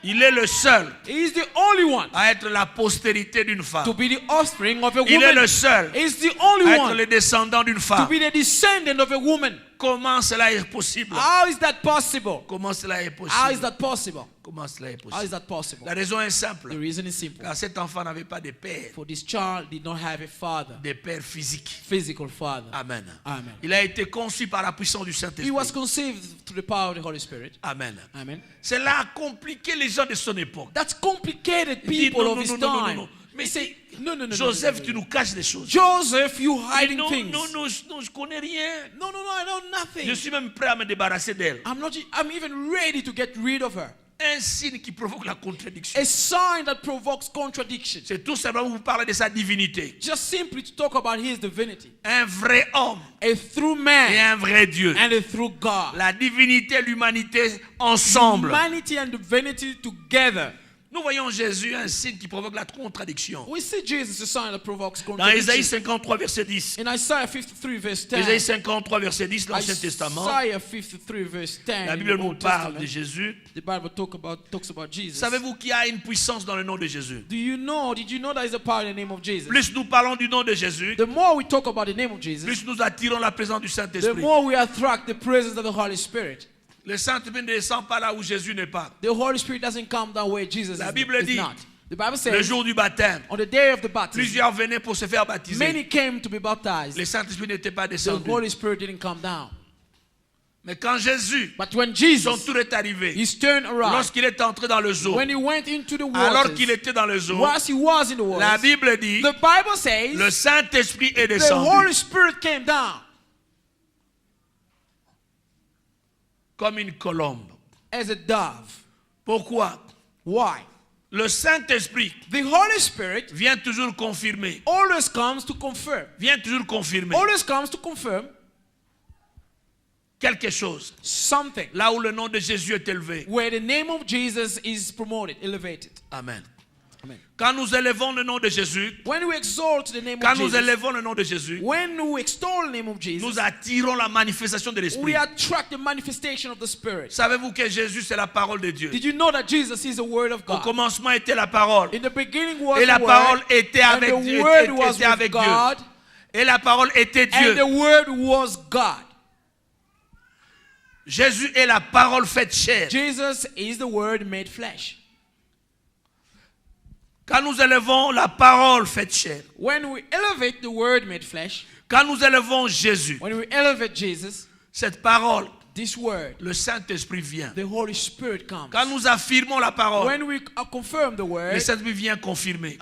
Il est le seul He is the only one à être la postérité d'une femme. to be the offspring of a Il est le woman. seul He is the only à être one le descendant d'une to femme. be the descendant of a woman. Comment cela est possible? How is that possible? Comment cela est How is possible? that possible? Comment cela est How is possible? that possible? La raison est The simple. reason is simple. Car cet enfant n'avait pas de père, For this child did not have a father, de père physique. physical father. Amen. Amen. Il a été conçu par la puissance du He Saint-Esprit. was conceived through the power of the Holy Spirit. Amen. Amen. Cela a compliqué les gens de son époque. That's complicated Il dit, people non, of non, his non, non, non, time. non. Mais He say, no. Joseph, tu nous caches des choses. Joseph, you hiding Non, things. non, je connais rien. No, I know nothing. Je suis même prêt à me débarrasser d'elle. I'm even ready to get rid of her. Un signe qui provoque la contradiction. A sign that provokes contradiction. C'est tout simplement vous parler de sa divinité. Just simply to talk about his divinity. Un vrai homme A true et man un vrai Dieu. and a true God. La divinité et l'humanité ensemble. Humanity and divinity together. Nous voyons Jésus un signe qui provoque la contradiction. We see Jesus, a sign that provokes Dans Ésaïe contradiction. 53 verset 10. In Isaiah 53 verse 10. Ésaïe 53 verset 10, l'Ancien Testament. Isaiah 53 verse 10. La in Bible the nous Old parle de Testament, Jésus. the Bible talks about Jesus. Savez-vous qu'il y a une puissance dans le nom de Jésus? Did you know there is a power in the name of Jesus? Plus nous parlons du nom de Jésus, The more we talk about the name of Jesus, plus nous attirons la présence du the Saint-Esprit. more we attract the presence of the Holy Spirit. Le Saint-Esprit ne descend pas là où Jésus n'est pas. The Holy Spirit doesn't come down where Jesus La is, Bible is dit, not. The Bible Le says, jour du baptême, on the day of the baptism, plusieurs venaient pour se faire baptiser. many came to be baptized. Le Saint-Esprit n'était pas The descendu. Holy Spirit didn't come down. Mais quand Jésus, But when son Jesus, tour est arrivé, he's turned around, lorsqu'il est entré dans le zoo, when he went into the alors waters, qu'il était dans le zoo, whilst he was in the la waters, Bible dit, the Bible says, le Saint-Esprit est the descendu Holy Spirit came down comme une colombe. as a dove. Pourquoi? Why? Le Saint-Esprit The Holy Spirit vient toujours confirmer. always comes to confirm. Vient toujours confirmer Always comes to confirm quelque chose. something Là où le nom de Jésus est élevé. where the name of Jesus is promoted, elevated. Amen. Amen. Quand nous élevons le nom de Jésus, When we exalt the name quand of nous Jesus, élevons le nom de Jésus, when we extol the name of Jesus, nous attirons la manifestation de we l'Esprit. attract the manifestation of the Spirit. Savez-vous que Jésus, c'est la parole de Dieu? Did you know that Jesus is the Word of Au God? commencement était la parole. In the beginning was Et la the parole Word, était and avec the Dieu. Word was Était avec with God, Dieu. Et la parole était and Dieu. the Word was God. Jésus est la parole faite chair. Jesus is the Word made flesh. Quand nous élevons la parole faite chair, When we elevate the Word made flesh, quand nous élevons Jésus, when we elevate Jesus, cette parole, this Word, le Saint-Esprit vient. the Holy Spirit comes. Quand nous affirmons la parole, When we confirm the le Word, Saint-Esprit vient confirmer.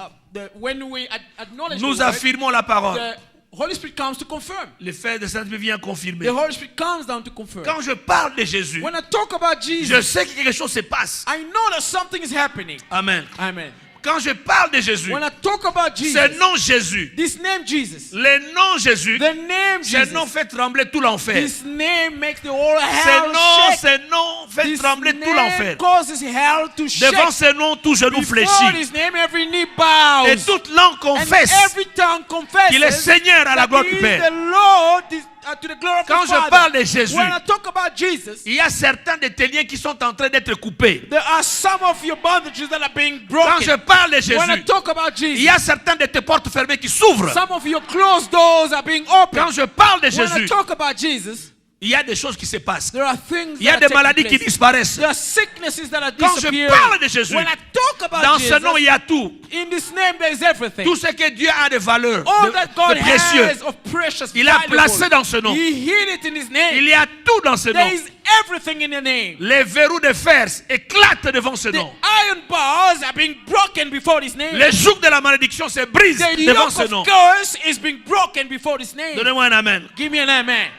when we acknowledge Nous the Word, affirmons la parole. the Holy Spirit comes to confirm. Le fait de Saint-Esprit vient confirmer. The Holy Spirit comes down to confirm. Quand je parle de Jésus, When I talk about je Jesus, sais que quelque chose se passe. I know that something is happening. Amen. Amen. Quand je parle de Jésus, When I talk about ce Jesus, nom Jésus, this name Jesus, le nom Jésus, the name ce nom Jesus, fait trembler tout l'enfer. this name makes the whole Ce hell shake. ce nom fait This trembler tout l'enfer. name causes hell to shake. Devant ce nom, tout genou Before fléchit. this name, every knee bows. Et toute langue And confesse every tongue confesses qu'il est Seigneur à la that gloire he du is Père. the Lord to the glory of Quand the je Father. parle de Jésus, When I talk about Jesus, il y a certains de tes liens qui sont en train d'être coupés. there are some of your bondages that are being Quand broken. je parle de When I Jésus, talk about il Jesus, y a certains de tes portes fermées qui s'ouvrent. some of your closed doors are being opened. Quand je parle de When I Jésus, talk about Jesus, il y a des choses qui se passent. There are things Il y a that des are maladies taking qui place. disparaissent. There are sicknesses that are Quand je disappearing. parle de Jésus, When I talk about dans Jesus, ce nom, il y a tout. in this name there is everything. Tout ce que Dieu a de valeur, All that God de précieux, has of precious, il a valuable, placé dans ce nom. He hid it in His name. Il y a tout dans ce nom. There is everything in the name. Les verrous de fer éclatent devant ce The nom. iron bars are being broken before His name. Les jougs de la malédiction se brisent The devant yoke ce nom. of curse is being broken before His name. Donnez-moi un amen. Give me an amen.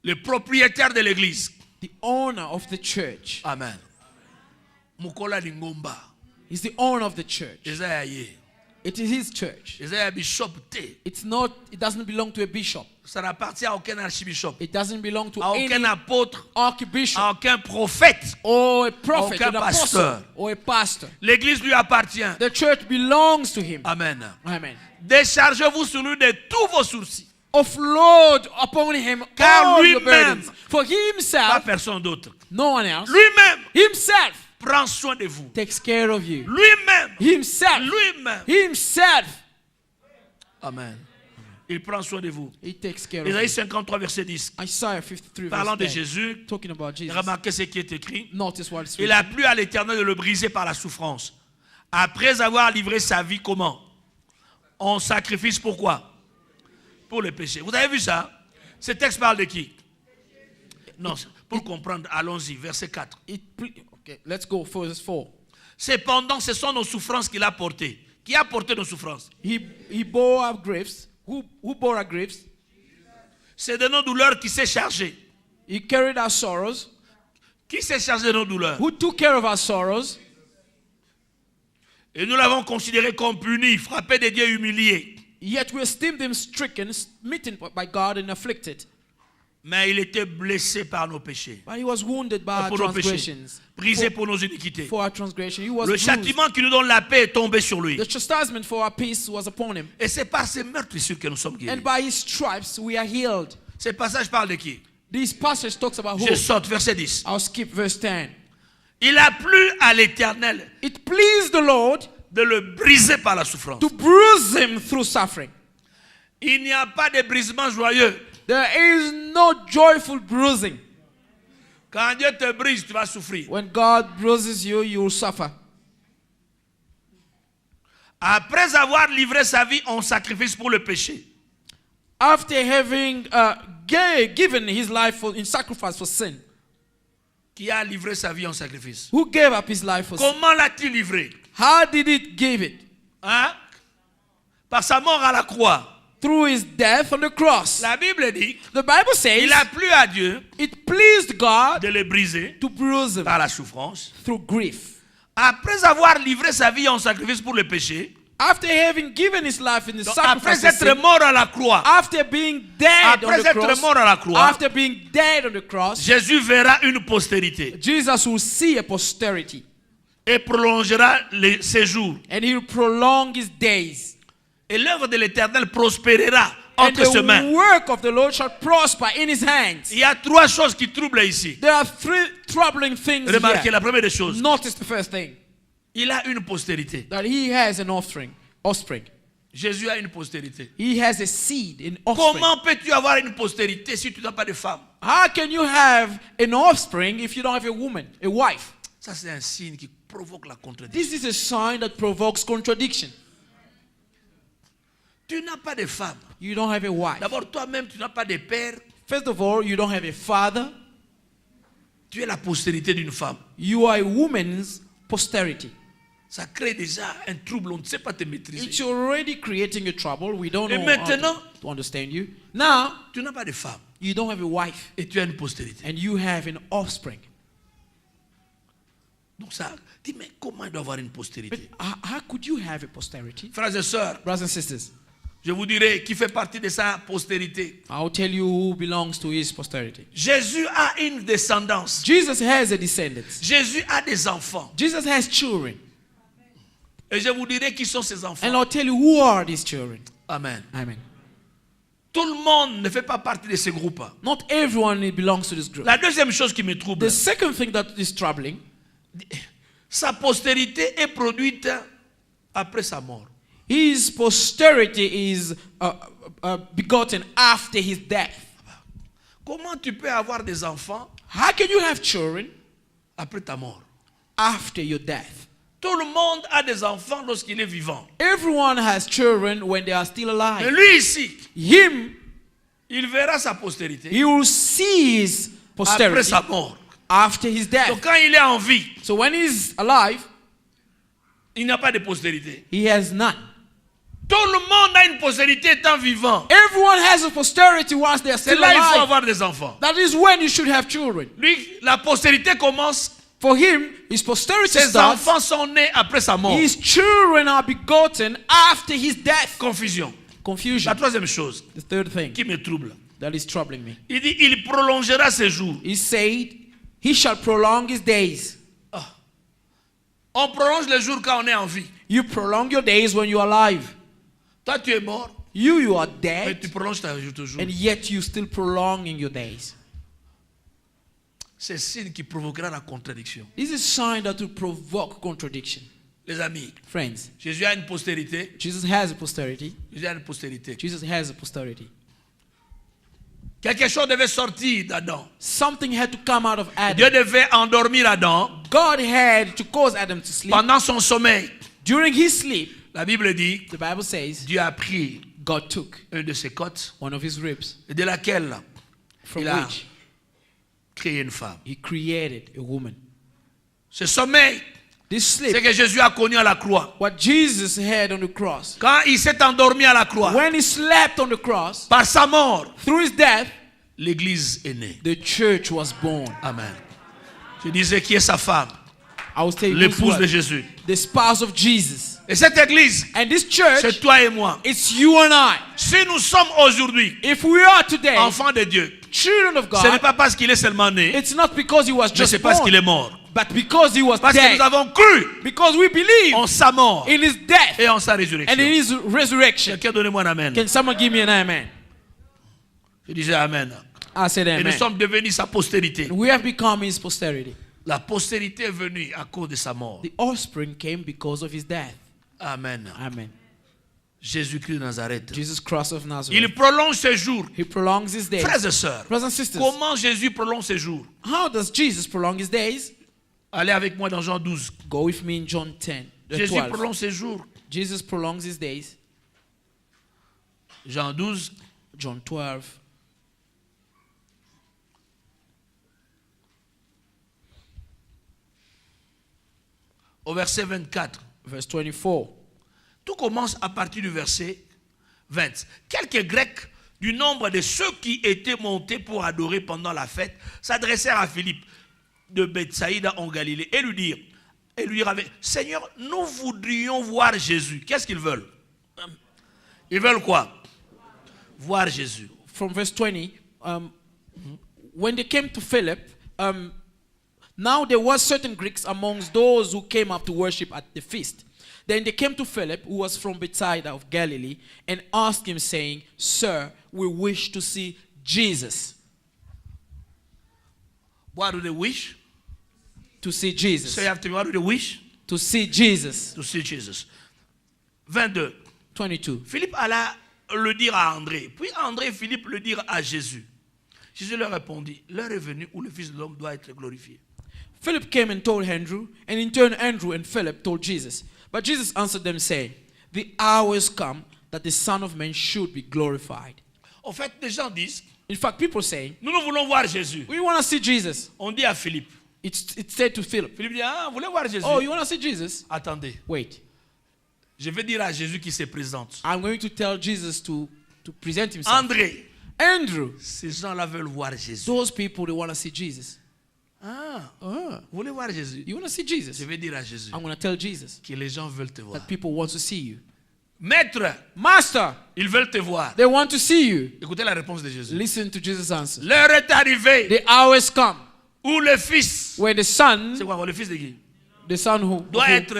Le propriétaire de l'église. The owner of the church Amen. Mukola Lingomba. is the owner of the church. Esaïe. It is His church. Esaïe bishop T. It's not. It doesn't belong to a bishop. Ça n'appartient à aucun archibishop, It doesn't belong to à any aucun apôtre, archbishop à aucun prophète. or a prophet, aucun an apostle, pasteur. or a pastor. L'église lui appartient. The church belongs to Him. Amen. Amen. Déchargez-vous sur lui de tous vos soucis. Offload upon Him Car all your lui-même, burdens. For He Pas Himself, personne d'autre. no one else, Lui-même Himself prend soin de vous. takes care of you. Lui-même. Himself, Lui-même. Himself, Amen. Il prend soin de vous. He takes care of Isaïe you. 53, verset 10. Isaiah 53 Parlant de verse 10. Jésus, Talking about Jesus. remarquez ce qui est écrit. Notice what it's Il a plu à l'Éternel de le briser par la souffrance. Après avoir livré sa vie, comment? En sacrifice, pourquoi? Pour le péché. Vous avez vu ça? Ce texte parle de qui? Non, pour comprendre, allons-y, verset 4. Okay, let's go for verse 4. Cependant, ce sont nos souffrances qu'il a portées. Qui a porté nos souffrances? He bore our griefs. Who bore our griefs? C'est de nos douleurs qui s'est chargé. He carried our sorrows. Qui s'est chargé de nos douleurs? Who took care of our sorrows? Et nous l'avons considéré comme puni, frappé de Dieu, humilié. Yet we esteemed him stricken, smitten by God, and afflicted. Mais il était blessé par nos péchés. But he was wounded by our Pour nos péchés. transgressions. Brisé pour nos iniquités. For our transgression, he was Le bruised. châtiment qui nous donne la paix est tombé sur lui. The chastisement for our peace was upon him. Et c'est par ces meurtrissures que nous sommes guéris. And by his stripes we are healed. Ce passage parle de qui? This passage talks about who? Je saute, verset 10. I'll skip verse 10. Il a plu à l'Éternel It pleased the Lord de le briser par la souffrance. to bruise him through suffering. Il n'y a pas de brisement joyeux. There is no joyful bruising. Quand Dieu te brise, tu vas souffrir. When God bruises you, you will suffer. Après avoir livré sa vie en sacrifice pour le péché, After having given his life in sacrifice for sin, qui a livré sa vie en sacrifice? who gave up his life for sin? Comment l'a-t-il livré? How did it give it? Hein? Par sa mort à la croix. Through his death on the cross. La Bible dit, The Bible says il a plu à Dieu it pleased God de le briser to bruise him par la souffrance. through grief. Après avoir livré sa vie en sacrifice pour le péché, After having given his life in the donc sacrifice après of sin, être mort à la croix, after being dead on après the être cross, mort à la croix, after being dead on the cross, Jésus verra une postérité Jesus will see a posterity et prolongera ses jours. and he will prolong his days. Et l'œuvre de l'Éternel prospérera And entre ses mains. the work of the Lord shall prosper in his hands. Il y a trois choses qui troublent ici. There are three troubling things Remarquez here. la première des choses. Notice the first thing, Il a une postérité. that he has an offspring. Jésus a une postérité. He has a seed, an offspring. Comment peux-tu avoir une postérité si tu n'as pas de femme? How can you have an offspring if you don't have a woman, a wife? Ça, c'est un signe qui provoque la contradiction. This is a sign that provokes contradiction. Tu n'as pas de femme. You don't have a wife. D'abord, toi-même, tu n'as pas de père. First of all, you don't have a father. Tu es la postérité d'une femme. You are a woman's posterity. Ça crée déjà un trouble. On ne sait pas te maîtriser. It's already creating a trouble. We don't Et know maintenant, how to understand you. Now, tu n'as pas de femme. you don't have a wife Et tu as une postérité. and you have an offspring. Donc ça, dis, mais comment il doit avoir une But postérité? how could you have a posterity? Frères et sœurs, Brothers and sisters, je vous dirai qui fait partie de sa postérité. I'll tell you who belongs to his posterity. Jésus a une descendance. Jesus has a descendant. Jésus a des enfants. Jesus has children. Et je vous dirai qui sont ces enfants. And I'll tell you who are these children. Amen. Amen. Tout le monde ne fait pas partie de ce groupe. Not everyone belongs to this group. La deuxième chose qui me trouble, The second thing that is troubling, sa postérité est produite après sa mort. His posterity is begotten after his death. Comment tu peux avoir des enfants How can you have children après ta mort? after your death? Tout le monde a des enfants lorsqu'il est vivant. Everyone has children when they are still Mais alive. lui ici, Him, il verra sa postérité he will see his après posterity sa mort. after his Donc death. quand il est en vie, So when he's alive, il n'a pas de postérité. he has none. Tout le monde a une postérité étant vivant. Everyone has a posterity once they are C'est still là qu'il faut alive. avoir des enfants. That is when you should have children. Lui, la postérité commence. For him, his posterity Ses starts. enfants sont nés après sa mort. His children are begotten after his death. Confusion. Confusion. La troisième chose The third thing qui me trouble. that is troubling me. Il dit, il prolongera ses jours. He said, he shall prolong his days. On prolonge les jours quand on est en vie. You prolong your days when you are alive. Toi, tu es mort, You are mais tu dead, prolonges tes jours. and yet you still prolonging your days. C'est signe qui provoquera la contradiction. This is a sign that will provoke contradiction. Les amis, Friends, Jésus a une postérité. Jesus has a posterity. Jésus a une postérité. Jesus has a posterity. Quelque chose devait sortir d'Adam. Something had to come out of Dieu Adam. devait endormir Adam God had to cause Adam to sleep. pendant son sommeil. During his sleep, La Bible dit, the Bible says, Dieu a pris God took un de ses côtes, one of his ribs, de laquelle from il a which créé une femme. he created a woman. Ce sommeil, This c'est sleep, que Jésus a connu à la croix. what Jesus had on the cross. Quand il s'est endormi à la croix, When he slept on the cross, par sa mort, through his death, l'Église est née. the church was born. Amen. Je disais qui est sa femme, I will tell you who's l'épouse what? de Jésus. The spouse of Jesus. Et cette Église, And this church, c'est toi et moi. it's you and I. Si nous sommes aujourd'hui If we are today enfants de Dieu, children of ce n'est God, pas parce qu'il est seulement né, it's not because he was mais just c'est parce born, qu'il est mort. but because he was Parce que nous dead. avons cru Because we believe en sa mort in his death et en sa and in résurrection. his resurrection. Quelqu'un donnez-moi un amen. Can someone give me an amen? Je disais amen. I said Et nous amen. sommes devenus sa postérité. We have become his posterity. La postérité est venue à cause de sa mort. The offspring came because of his death. Amen. Amen. Jésus-Christ de Nazareth. Jesus Christ of Nazareth. Il prolonge ses jours. He prolongs his days. Frères et sœurs, Brothers and sisters, comment Jésus prolonge ses jours? how does Jesus prolong his days? Allez avec moi dans Jean 12. Go with me in John 10. Jésus 12. prolonge ses jours. Jesus prolongs his days. Jean 12, John 12. au verset 24. Verse 24. Tout commence à partir du verset 20. Quelques Grecs du nombre de ceux qui étaient montés pour adorer pendant la fête s'adressèrent à Philippe de Bethsaïda en Galilée et lui dirent, Seigneur, nous voudrions voir Jésus. Qu'est-ce qu'ils veulent? Ils veulent quoi? Voir Jésus. From verse 20, when they came to Philip, now there was certain Greeks amongst those who came up to worship at the feast. Then they came to Philip, who was from Bethsaida of Galilee, and asked him, saying, Sir, we wish to see Jesus. What do they wish? To see Jesus. Say after me, what do they wish? To see Jesus. To see Jesus. 22. 22. Philippe alla le dire à André. Puis André et Philippe le dirent à Jésus. Jésus leur répondit, l'heure est venue où le Fils de l'homme doit être glorifié. Philip came and told Andrew, and in turn Andrew and Philip told Jesus. But Jesus answered them, saying, the hour is come that the Son of Man should be glorified. En fait, les gens disent, In fact, people say, nous voulons voir Jésus. we want to see Jesus. On dit à Philippe. It said to Philip, Philippe dit, ah, vous voulez voir Jésus? oh, you want to see Jesus? Attendez, Wait, je vais dire à Jésus qui se présente. I'm going to tell Jesus to present himself. André, Andrew, ces gens-là veulent voir Jésus. those people, they want to see Jesus. Ah, Ah, vous voulez voir Jésus? you want to see Je Jesus? vais dire à Jésus I'm going to tell Jesus que les gens veulent te voir. that people want to see you. Maître, Master, ils veulent te voir. they want to see you. Écoutez la réponse de Jésus. Listen to Jesus' answer. L'heure est arrivée The hour has come où le Fils, where the Son, c'est quoi le Fils de qui? the Son who, Doit être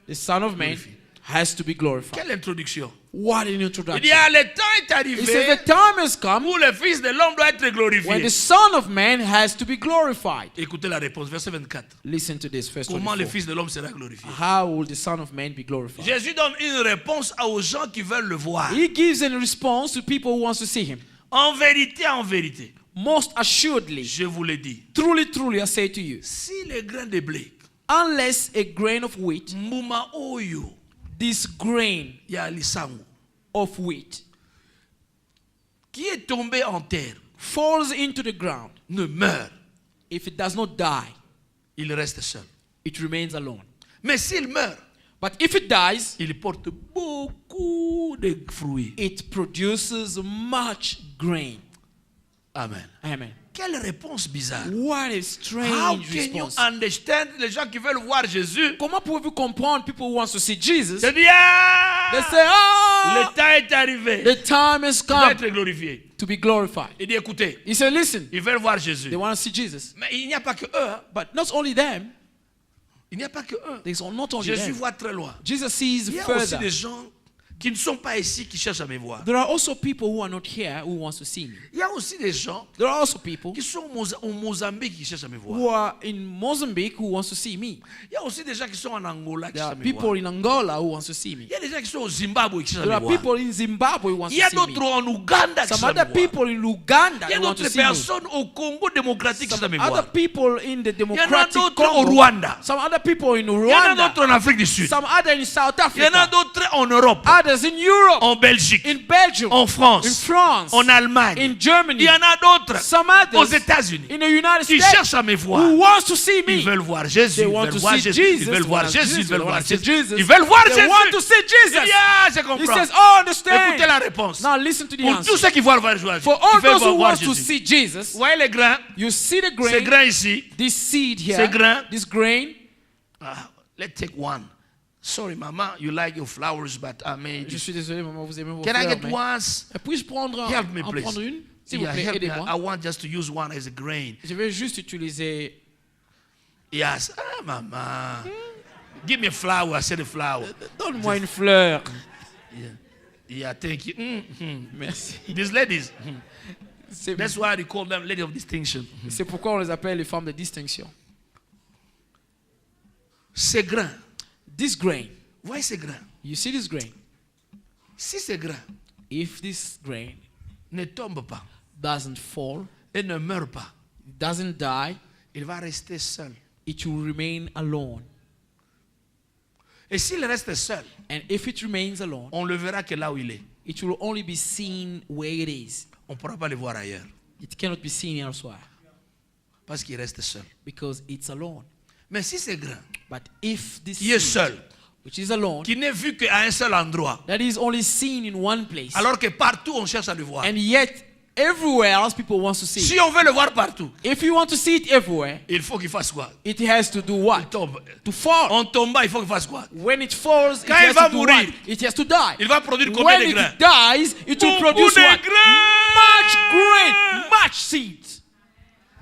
the Son of Man, glorifié. has to be glorified. Quelle introduction. What an Il introduction. dit, ah, le temps est He says arrivé the time has come où le Fils de l'homme doit être when glorifié. the Son of Man has to be glorified. Écoutez la réponse, verset 24. Listen to this, verse Comment le 24. Fils de l'homme sera glorifié? How will the Son of Man be glorified? Jésus donne une réponse aux gens qui veulent le voir. He gives a response to people who want to see him. En vérité, Most assuredly, je vous le dis, truly, truly, I say to you, si le grain de blé, unless a grain of wheat, mbuma oyo this grain ya lisango, of wheat, qui est tombé en terre, falls into the ground, ne meurt, if it does not die, il reste seul. it remains alone. Mais s'il meurt, But if it dies, il porte beaucoup de fruits. it produces much grain. Amen. Amen. Quelle réponse bizarre. What a How strange can you response. understand les gens qui veulent voir Jésus? Comment pouvez-vous comprendre people who want to see Jesus? Se dit, ah, They say, le ah, temps est arrivé. the time has Il doit come être glorifié. to be glorified. Il dit, écoutez, He said, listen, ils veulent voir Jésus. they want to see Jesus. Mais il n'y a pas que eux. Hein. But not only them, Il n'y a pas que eux. there's not only Jésus them. voit très loin. Jesus sees Il y a aussi further. des gens qui ne sont pas ici qui cherchent à me voir. There are also people who are not here who wants to see me. Il y a aussi des gens There are also people qui sont au Mozambique qui cherchent à me voir. who are in Mozambique who wants to see me. Il y a aussi des gens qui sont en Angola qui There cherchent à are me people voir. in Angola who wants to see me. Il y a des gens qui sont au Zimbabwe qui cherchent There à are me voir. people in Zimbabwe who wants Il y to a see d'autres me. en Ouganda qui Some cherchent à other me voir. people in Uganda Il y a who want to d'autres see me. personnes au Congo démocratique qui cherchent à me Other voir. people in the Il y en a Democratic d'autres au Congo. Rwanda. Some other people in Il y en a Rwanda. d'autres en Afrique du Sud. Some other in South Il y en a Africa. d'autres en Europe, Others in Europe. en Belgique, In Belgium. en In France, France. en Allemagne. In Germany. Il y en a d'autres Some aux others États-Unis in the United qui States cherchent à me voir. who wants to see Ils me. veulent voir Jésus, They ils want veulent to voir see Jésus, Jesus. ils veulent They voir want to Jésus, see ils veulent Jesus. voir They want to see Jésus. Jesus. Ils veulent voir They want to Jésus. see Il Jesus. dit, ah, je He comprends. says, oh, Écoutez understand. la réponse. Now listen to the Pour tous answer. ceux qui veulent voir Jésus, For all ils veulent those who voir want to Jésus. see Jesus, Vous voyez les grains? you see the Ces grain, grains ici. this seed Ces here, grains. this grain. Ah, let's take one. Sorry, Mama, you like your flowers, but I made. Je suis désolé, maman, vous aimez vos Can I fleurs, get mais... once? Puis-je prendre Help me, en please. prendre une? S'il vous Yeah, plaît, help me. aidez-moi. I want just to use one as a grain. Je vais juste utiliser... Yes. Ah, Mama. Give me a flower. I said a flower. Donne-moi une fleur. Yeah, thank you. Merci. These ladies. C'est That's why they call them lady of distinction. c'est pourquoi on les appelle les femmes de distinction. Ces grains. This grain, Voyez ces grains. you see this grain? Si ces grains If this grain ne tombent pas doesn't fall, et ne meurent pas, doesn't die, il va rester seul. it will remain alone. Et s'il reste seul, And if it remains alone, on le verra que là où il est. it will only be seen where it is. On ne pourra pas le voir ailleurs. It cannot be seen elsewhere Parce qu'il reste seul. because it's alone. Mais si ces grains, But if this qui est seed, seul, which is alone, qui n'est vu qu'à un seul endroit, that is only seen in one place, alors que partout on cherche à le voir. and yet everywhere else people want to see Si it. on veut le voir partout, If you want to see it everywhere, il faut qu'il fasse quoi? it has to do Il what? tombe. To fall. En tombant, il faut qu'il fasse quoi? When it falls, it Quand il has va to do mourir, what? It has to die. Il va produire combien When de grains? it dies, it will Beaucoup produce de what? grains. Much grain, much seed.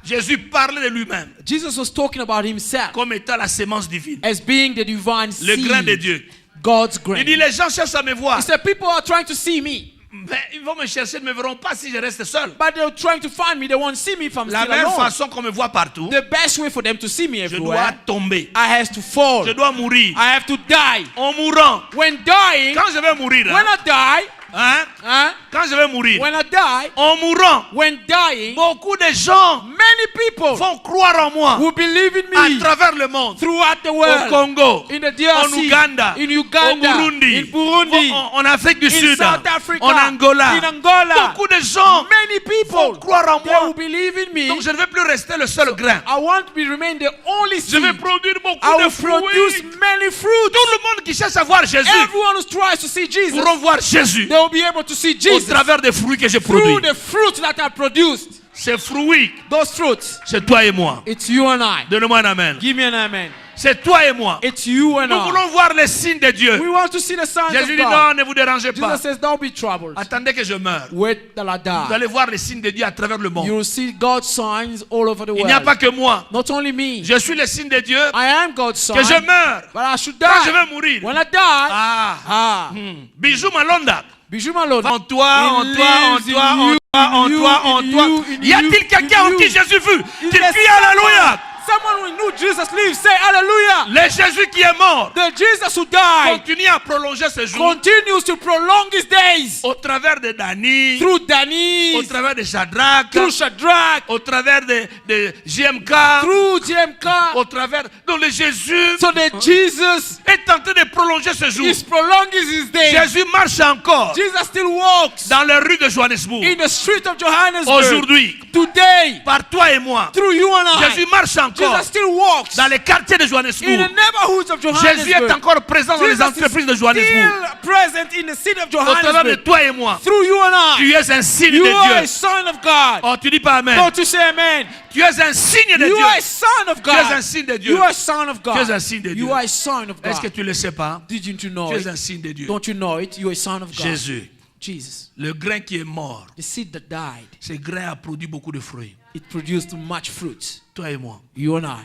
Jésus parle de lui-même Jesus was talking about himself comme étant la sémence divine, as being the divine le grain de seed, Dieu. God's Il dit grain. les gens cherchent à me voir, He said, people are trying to see me, mais ils vont me chercher, ils ne me verront pas si je reste seul. but they're trying to find me. They won't see me if I'm La still même alone. façon qu'on me voit partout, The best way for them to see me je dois everywhere, tomber, I have to fall. je dois mourir. I have to die. En mourant, When dying, quand je vais mourir, when I die, hein, quand je vais mourir, when I die, en mourant, when dying, beaucoup de gens many people vont croire en moi will believe in à me travers le monde. throughout the Au world. Congo, In the en DRC, Ouganda, in Uganda, au Burundi, in Burundi, en Afrique du in Sud, South Africa, en Angola. in Angola. Beaucoup de gens Many vont people, croire en they will moi. believe in me. Donc je ne vais plus rester le seul grain. I want to remain the only Je vais seed. produire I beaucoup de will fruits. produce many fruits. Tout le monde qui cherche à voir Jésus Everyone who tries to see Jesus, pourront voir Jésus they will be able to see au Jesus travers des fruits que j'ai through produits. the fruits that are produced. Ces fruits, Those fruits, c'est toi et moi. it's you and I. Donne-moi un amen. Give me an amen. C'est toi et moi. It's you and Nous I. voulons voir les signes de Dieu. We want to see the signs Jésus of dit God. non, ne vous dérangez pas. Jesus says, don't be troubled. Attendez que je meure. Wait till I Vous die. allez voir les signes de Dieu à travers le monde. You will see God's signs all over the Il n'y a pas world. que moi. Not only me. Je suis le signe de Dieu I am God's sign. que je meurs. But I should Quand je die. vais mourir. When I die, Ah. Bijou Malonda. Bijou Malone. En toi, en It toi, en lives in toi, en you, toi, en in you, toi, en in toi. you, in Y a-t-il you, quelqu'un in en you. qui Jésus veut? Is Qu'il there crie Alléluia. Someone who knew Jesus lives, say hallelujah. Le Jésus qui est mort The Jesus who died continue à prolonger ses jours continues to prolong his days au travers de Dani, through au Daniel, travers de Shadrach, through Shadrach, au travers de JMK, through GMK. au travers de le Jésus So that Jesus est en train de prolonger ses jours. is prolonging his days. Jésus marche encore Jesus still walks dans les rues de Johannesburg in the street of Johannesburg aujourd'hui today par toi et moi. through you and I. Jésus marche encore Jesus still walks dans les quartiers de in the Johannesburg. neighborhoods of Jésus est Johannesburg. encore présent dans les Jesus entreprises de is Johannesburg. still present in the city of Au travers de Johannesburg toi et moi, through you and tu I. es un signe You de are a Dieu. son of God. Oh, tu dis pas Amen. Don't you say amen? Tu es un signe de You Dieu. are a son of Tu es un God. signe de Dieu. You are a son of Tu es un God. signe de Dieu. You are a son of Est-ce que God. tu le sais pas? Didn't you know Tu es un it? signe de Dieu. Don't you know it? You are a son of God. Jésus, Jesus. le grain qui est mort, The seed that died, ce grain a produit beaucoup de fruits. it produced much fruit. Toi et moi. You and I.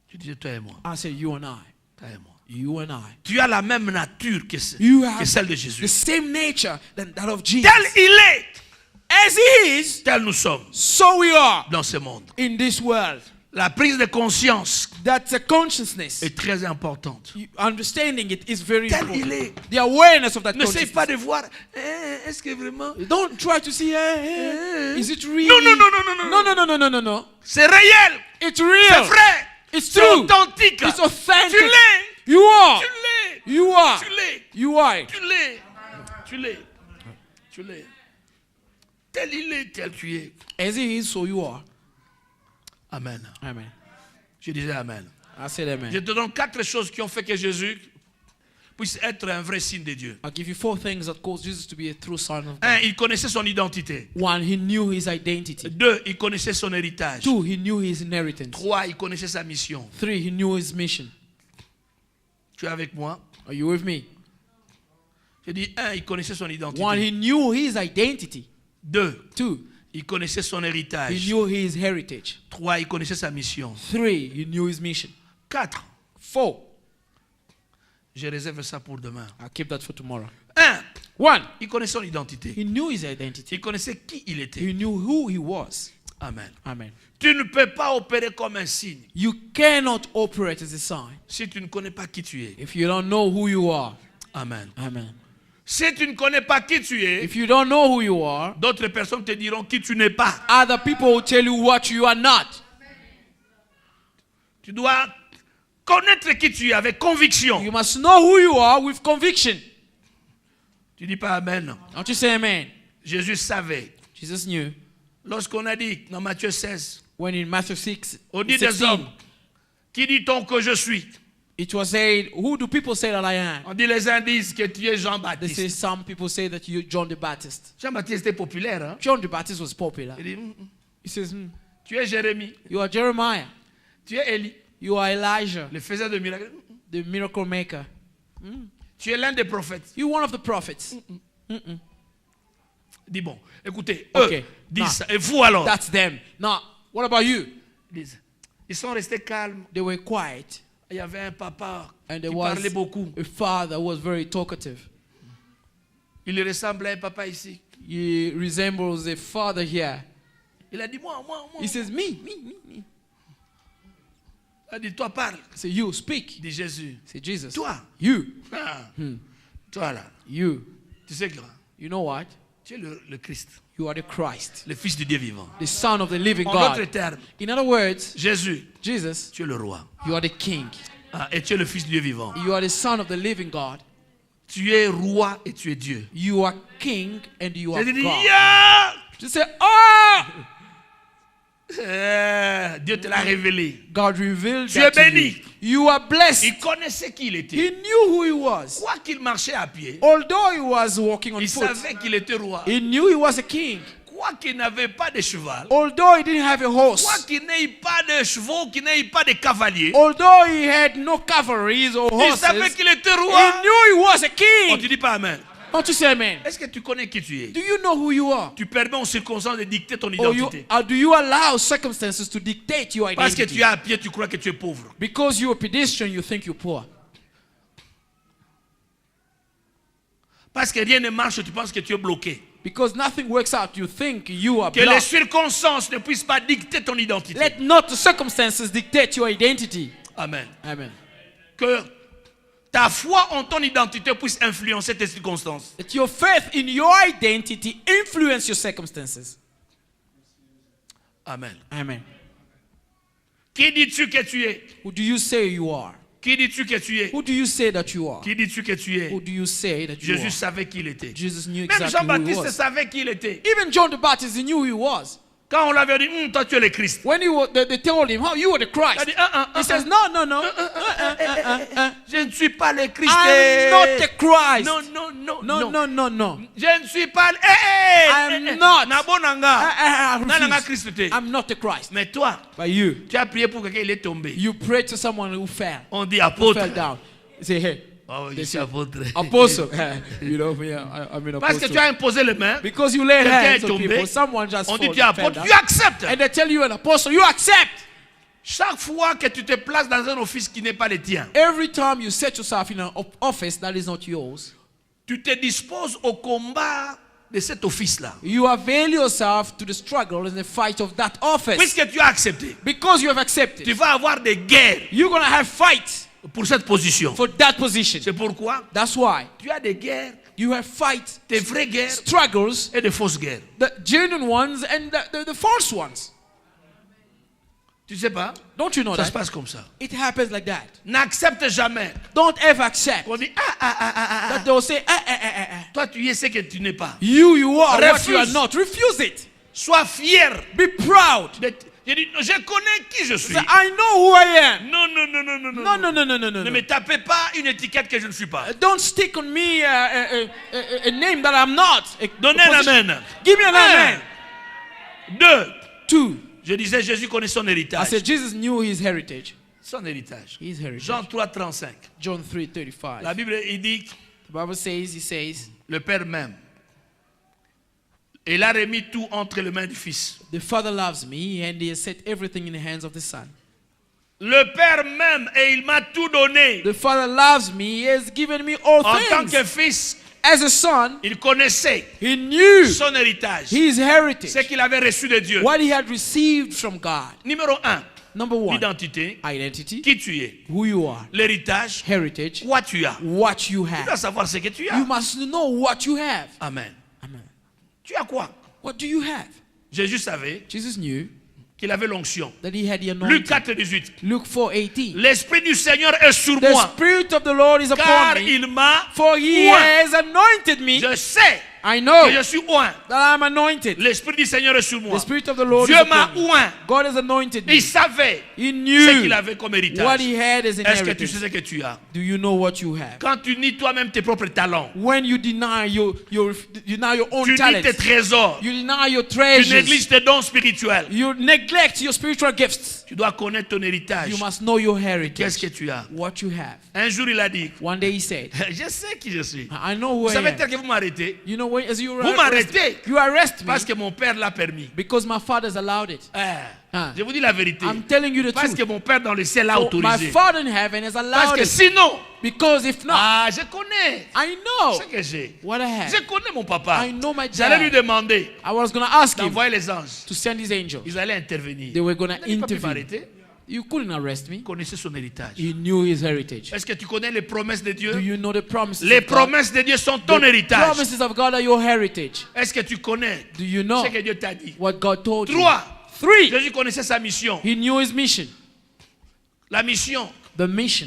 Tu dis toi et moi. I say you and I. Toi et moi. You and I. Tu as la même nature que You have celle de the Jésus. same nature than that of Jesus. Tel il est, As he is, tel nous sommes so we are dans ce monde. in this world. La prise de conscience That's a consciousness. est très importante. Understanding it is very Tel il important. est. The awareness of that N'essaye consciousness. pas de voir, est-ce que vraiment... Don't try to see, is it real? Non, non, non, non, non, No, no, no, no, no, no, no. C'est réel, It's c'est real. vrai, It's c'est true. authentique. It's authentic. Tu l'es, You are. tu l'es, You are. tu l'es, You are. tu l'es, tu l'es, tu l'es. Tel il est, tel tu es. As he is, so you are. Amen. Amen. Je disais Amen. I said amen. Je te donne 4 choses qui ont fait que Jésus puisse être un vrai signe de Dieu. I'll give you 4 things that caused Jesus to be a true son of God. 1, il connaissait son identité. 1, he knew his identity. 2, il connaissait son héritage. 2, he knew his inheritance. 3, il connaissait sa mission. 3, he knew his mission. Tu es avec moi? Are you with me? Je dis 1, il connaissait son 1, identité. he knew his identity. 2, 2, il connaissait son he héritage. knew his heritage. 3, il connaissait sa mission. 3, he knew his mission. 4, 4, je réserve ça pour demain. I'll keep that for tomorrow. 1, 1, il connaissait son identité. he knew his identity. Il connaissait qui il était. He knew who he was. Amen. Amen. Tu ne peux pas opérer comme un signe You cannot operate as a sign si tu ne connais pas qui tu es. if you don't know who you are. Amen. Amen. Si tu ne connais pas qui tu es, If you don't know who you are, d'autres personnes te diront qui tu n'es pas. other people will tell you what you are not. Tu dois connaître qui tu es avec conviction. You must know who you are with conviction. Tu dis pas Amen. Don't you say amen? Jésus savait. Jesus knew Lorsqu'on a dit dans Matthieu 16, when in Matthew 6, on dit des 16, hommes, qui dit-on que je suis? it was said, who do people say that I am? On dit les uns disent que tu es They say Jean-Baptiste. some people say that you're John the Baptist. Jean-Baptiste était populaire. Hein? John the Baptist was popular. Il dit, He says, tu es Jérémie, you are Jeremiah. tu es Élie, You are Elijah, le faiseur de miracles. the miracle maker. Tu es l'un des prophètes. You're one of the prophets. Dis bon, écoutez, Ok. eux disent Non. ça. Et vous alors? That's them. Now, what about you? Ils sont restés calmes. They were quiet. Il y avait un papa And qui there was parlait beaucoup. a father who was very talkative. Il ressemblait à un papa ici. He resembles a father here. Il a dit moi. He says, me. Il a dit toi parle. Say, you, speak. Dit Jésus. Say, Jesus. Toi. You. Ah. Toi là. You. Tu sais que You know what? tu es le Christ, You are the Christ, le Fils du Dieu vivant. the Son of the living En d'autres God. termes, In other words, Jésus, Jesus, tu es le roi. you are the King. Ah, et tu es le Fils du Dieu vivant. You are the Son of the living God. Tu es roi et tu es Dieu. You are King and you are Jésus dit, God. yeah! Just say, oh! Dieu te l'a révélé. God revealed Tu that es to you. béni. You are blessed. Il connaissait qui il était. He knew who he was. Quoi qu'il marchait à pied, Although he was walking on il foot, savait qu'il était roi. he knew he was a king. Quoi qu'il n'avait pas de cheval, although he didn't have a quoi horse, qu'il n'ait pas de chevaux, qu'il n'ait pas de cavaliers, although he had no cavalries or il savait horses, qu'il était he roi. knew he was a Oh, king. tu dis pas amen. Don't you say amen? Est-ce que tu connais qui tu es? Do you know who you are? Tu permets aux circonstances de dicter ton Or identité. do you allow circumstances to dictate your Parce que identity? tu es à pied, tu crois que tu es pauvre. Because you're a pedestrian, you think you're poor. Parce que rien ne marche, tu penses que tu es bloqué. Because nothing works out, you think you are Que les blocked. circonstances ne puissent pas dicter ton identité. Let not the circumstances dictate your identity. Amen. Amen. Que ta foi en ton identité puisse influencer tes circonstances. That your faith in your identity influence your circumstances. Amen. Amen. Qui dis-tu que tu es? Who do you say you are? Qui dis-tu que tu es? Who do you say that you are? Qui dis-tu que tu es? Who do you say that you Jésus are? savait qui il était. Jesus knew Même exactly who he Jean-Baptiste was. savait qui il était. Even John the Baptist, he knew who he was. Quand on l'avait dit, toi tu es le Christ. When they told him, "Oh, you are the Il a Christ," dit, he says, "No, no, no. je ne suis pas le Christ. I'm not the Christ. Non, non, non, No, no, no, no. Je ne suis pas le... I'm not. Nabonanga. I Nanga refuse. Christ te. I'm not the Christ." Mais toi, But you tu as prié pour quelqu'un, il est tombé. pray to someone who fell, On dit who apôtre. fell down. You say, "Hey, Oh, They je suis say, apôtre. apostle." You know, yeah, I'm an Parce que apostle. tu as imposé les mains. Because you laid Quelqu'un est hands on tombé. people, someone just On dit fell tu es apôtre. down. Tu acceptes. And they tell you an apostle, you accept. Chaque fois que tu te places dans un office qui n'est pas le tien, Every time you set yourself in an office that is not yours, tu te disposes au combat de cet office-là. you avail yourself to the struggle and the fight of that office. Puisque tu as accepté, Because you have accepted, tu vas avoir des guerres you're going to have fights pour cette position. for that position. C'est pourquoi That's why tu as des guerres, you have fights, des vraies guerres struggles, et des fausses guerres. the genuine ones and the false ones. Tu sais pas? Don't you know Ça se that? passe comme ça. It happens like that. N'accepte jamais Don't ever accept qu'on dit that they'll say, toi tu es ce que tu n'es pas. You are what you are Refuse. not. Refuse it. Sois fier. Be proud. Je dis, je connais qui je suis. Say, I know who I am. Non, non, non, non, non, non. No, no, no, no, no, no. Ne no. me tapez pas une étiquette que je ne suis pas. Don't stick on me a name that I'm not. Donnez un amen. Give me an amen. 2. 2. Je disais, Jésus connaît son I héritage. said Jesus knew his heritage. Son héritage. His heritage. Jean 3, 35. John 3:35. La Bible, il dit, The Bible says, he says, le Père même. Il a remis tout entre les mains du Fils. the Father loves me and he has set everything in the hands of the Son. Le Père même, et il m'a tout donné. The Father loves me, he has given me all En tant things. que fils, As a son, il connaissait he knew son héritage. his heritage, Ce qu'il avait reçu de Dieu. what he had received from God. Numéro 1. Number 1, L'identité. identity, Qui tu es. who you are. L'héritage. Heritage, Quoi tu as. what you Tu dois have. savoir ce que tu You as. must know what you have. Amen. Amen. Tu as quoi? What do you have? Jésus savait Jesus knew qu'il avait l'onction. that he had the Luc anointing. 4, 18. Luke 4:18. L'Esprit du Seigneur est sur The moi, Spirit of the Lord is car upon me, il m'a for he oint. has anointed me. Je sais I know que je suis oint. that I'm anointed. L'Esprit du Seigneur est sur moi. The Spirit of the Lord Dieu is m'a upon me. oint. God has anointed me. Il savait He ce knew qu'il avait comme what héritage. he had as an Est-ce que tu heritage. sais ce que tu as? Do you know what you have? Quand tu nies toi-même tes propres talents, When you deny your own tu nies tes talents, trésors, you deny your tu treasures, négliges tes dons spirituels, you neglect your spiritual gifts. tu dois connaître ton héritage. You must know your Qu'est-ce que heritage, tu as? what you have. Un jour, il a dit, One day he said, je sais qui je suis. I know who Vous I savez am. tel que vous m'arrêtez You know, when, as you Vous m'arrêtez you arrest me parce que mon père l'a permis. because my father's allowed it. Ah, je vous dis la vérité. I'm telling you the Parce truth. que mon père dans le ciel l'a So my autorisé. father in heaven has Parce allowed que it. sinon, Because if not, je connais I know ce que j'ai. what I have. Je connais mon papa. I know my J'allais lui dad. demander I was going to ask him d'envoyer les anges. to send his angels. Ils allaient intervenir. They were going Il to n'a pas pu intervene. m'arrêter. You couldn't arrest me. Il connaissait son héritage. He knew his heritage. Est-ce que tu connais les promesses de Dieu? Do you know the promises Les of God? promesses de Dieu sont ton The héritage. promises of God are your heritage. Est-ce que tu connais Do you know ce que Dieu t'a dit? what God told you? 3. 3. Jésus connaissait sa mission. He knew his mission. La mission. The mission.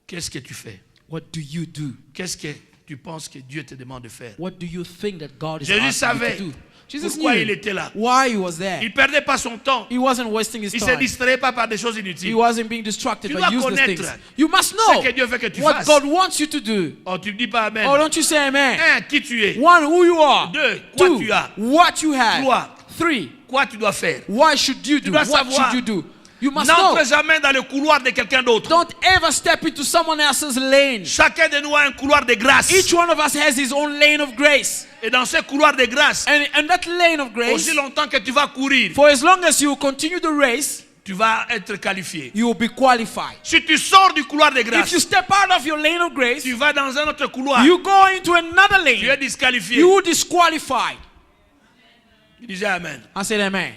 Qu'est-ce que tu fais? What do you do? Qu'est-ce que tu penses que Dieu te demande de faire? What do you think that God is Jésus asking you savait to do? Jesus pourquoi knew il était là. why he was there. Il ne perdait pas son temps. He wasn't wasting his Il ne se time. distrayait pas par des choses He inutiles. wasn't being distracted Tu by dois useless connaître things. You must Ce know que Dieu veut que tu what fasses. God wants you to do. Oh, tu ne dis pas Amen. Oh, don't you say amen. Un, qui tu es. One, who you are. Deux, quoi Two, tu as. what you have. Trois, Three, quoi tu dois faire. what should you do? dois What savoir. should you do? You must know. N'entre jamais dans le couloir de quelqu'un d'autre. Don't ever step into someone else's lane. Chacun de nous a un couloir de grâce. Each one of us has his own lane of grace. Et dans ce couloir de grâce, And that lane of grace, aussi longtemps que tu vas courir, for as long as you continue the race, tu vas être qualifié. you will be qualified. Si tu sors du couloir de If you grâce, step out of your lane of grace, tu vas dans un autre couloir, you go into another tu es lane. disqualifié. You will disqualified. Tu disais Amen. I said amen.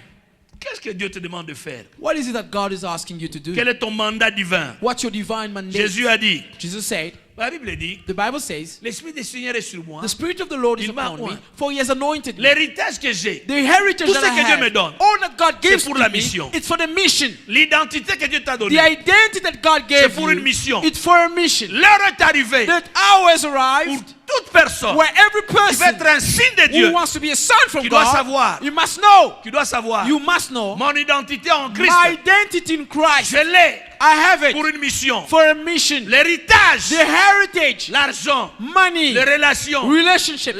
Qu'est-ce que Dieu te demande de faire? What is it that God is asking you to do? Quel est ton mandat divin? What's your divine mandate? Jésus a dit, Jesus said, la Bible dit, the Bible says, l'Esprit du Seigneur est sur moi. the Spirit of the Lord is Il m'a upon me, oint. for he has anointed me. L'héritage que j'ai, The heritage Tout that ce I que Dieu have, me donne, all that God gives pour to la me, mission. it's for the mission. l'identité que Dieu t'a The donnée, identity that God gave pour you, une mission. it's for a mission. l'heure est arrivée That hour has pour arrived toute personne where every qui veut person être un signe de who Dieu, wants to be a son from qui doit God, savoir. you must know. tu dois savoir, You must know mon identité en Christ, my identity in Christ. je l'ai I have it pour une mission. for a mission. L'héritage, The heritage, l'argent, money, les relations, relationships,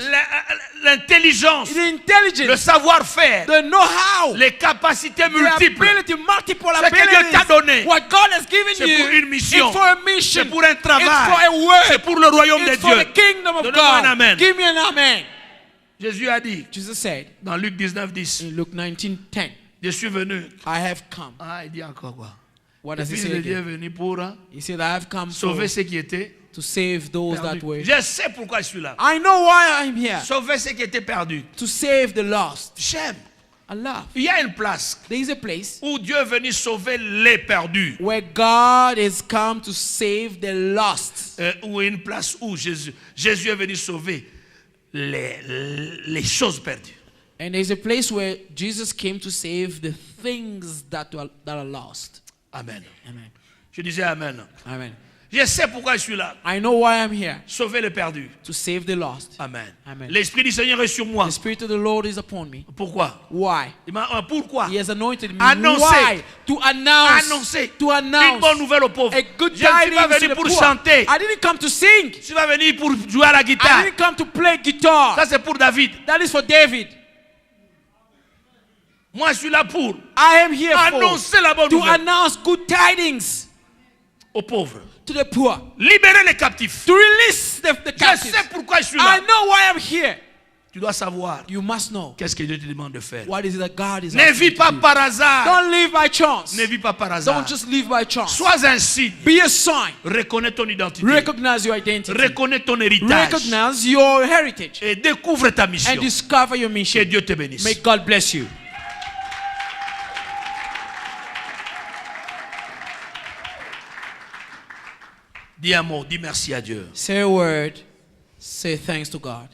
l'intelligence, the le intelligence, savoir-faire, the know-how, les capacités the multiples. ability, multiple Ce que Dieu t'a donné, abilities. What God has given c'est you, pour une mission. it's for a mission. C'est pour un It's for travail. a work. C'est pour le royaume de It's for Dieu. the kingdom of Donnez-moi un God. amen. Give me an amen. Jésus a dit Jesus said dans Luc 19, 10, in Luke 19:10, je suis venu. I have come. Ah, il dit encore quoi? What Le does he Fils say de Dieu est again? venu pour He said, I have come sauver ceux qui étaient to save those that perdus. were. Je sais pourquoi je suis là. I know why I'm here. Sauver ceux qui étaient perdus. To save the lost. J'aime. Allah. Il y a une place There is a place où Dieu est venu sauver les perdus. where God has come to save the lost. Ou une place où Jésus est venu sauver les choses perdues. And there's a place where Jesus came to save the things that are lost. Amen. Amen. Je disais Amen. Amen. Je sais pourquoi je suis là. I know why I'm here. Sauver les perdus. To save the lost. Amen. Amen. L'Esprit du Seigneur est sur moi. The Spirit of the Lord is upon me. Pourquoi? Why? Pourquoi? He has anointed me. Annoncer. Why? To announce. Annoncer To une announce. bonne nouvelle aux pauvres. A good Je ne suis pas tidings to venu the pour poor. chanter. I didn't come to sing. Je suis pas venu pour jouer à la I guitare. didn't come to play guitar. Ça c'est pour David. That is for David. Moi je suis là pour I am here annoncer la bonne to nouvelle announce good tidings aux pauvres. to the poor. Libérer les captifs. To release the Je captives. sais pourquoi je suis I là. know why I'm here. Tu dois savoir You must know qu'est-ce que Dieu te demande de faire. what is it that God is Ne asking vis you to pas do. par hasard. Don't live by chance. Ne vis pas par hasard. Don't just live by chance. Sois un signe. Be a sign. Reconnais ton identité. Recognize your identity. Reconnais ton héritage. Recognize your heritage. Et découvre ta mission. And discover your Que mission. Dieu te bénisse. May God bless you. Dis un mot, dis merci à Dieu. Say a word. Say thanks to God.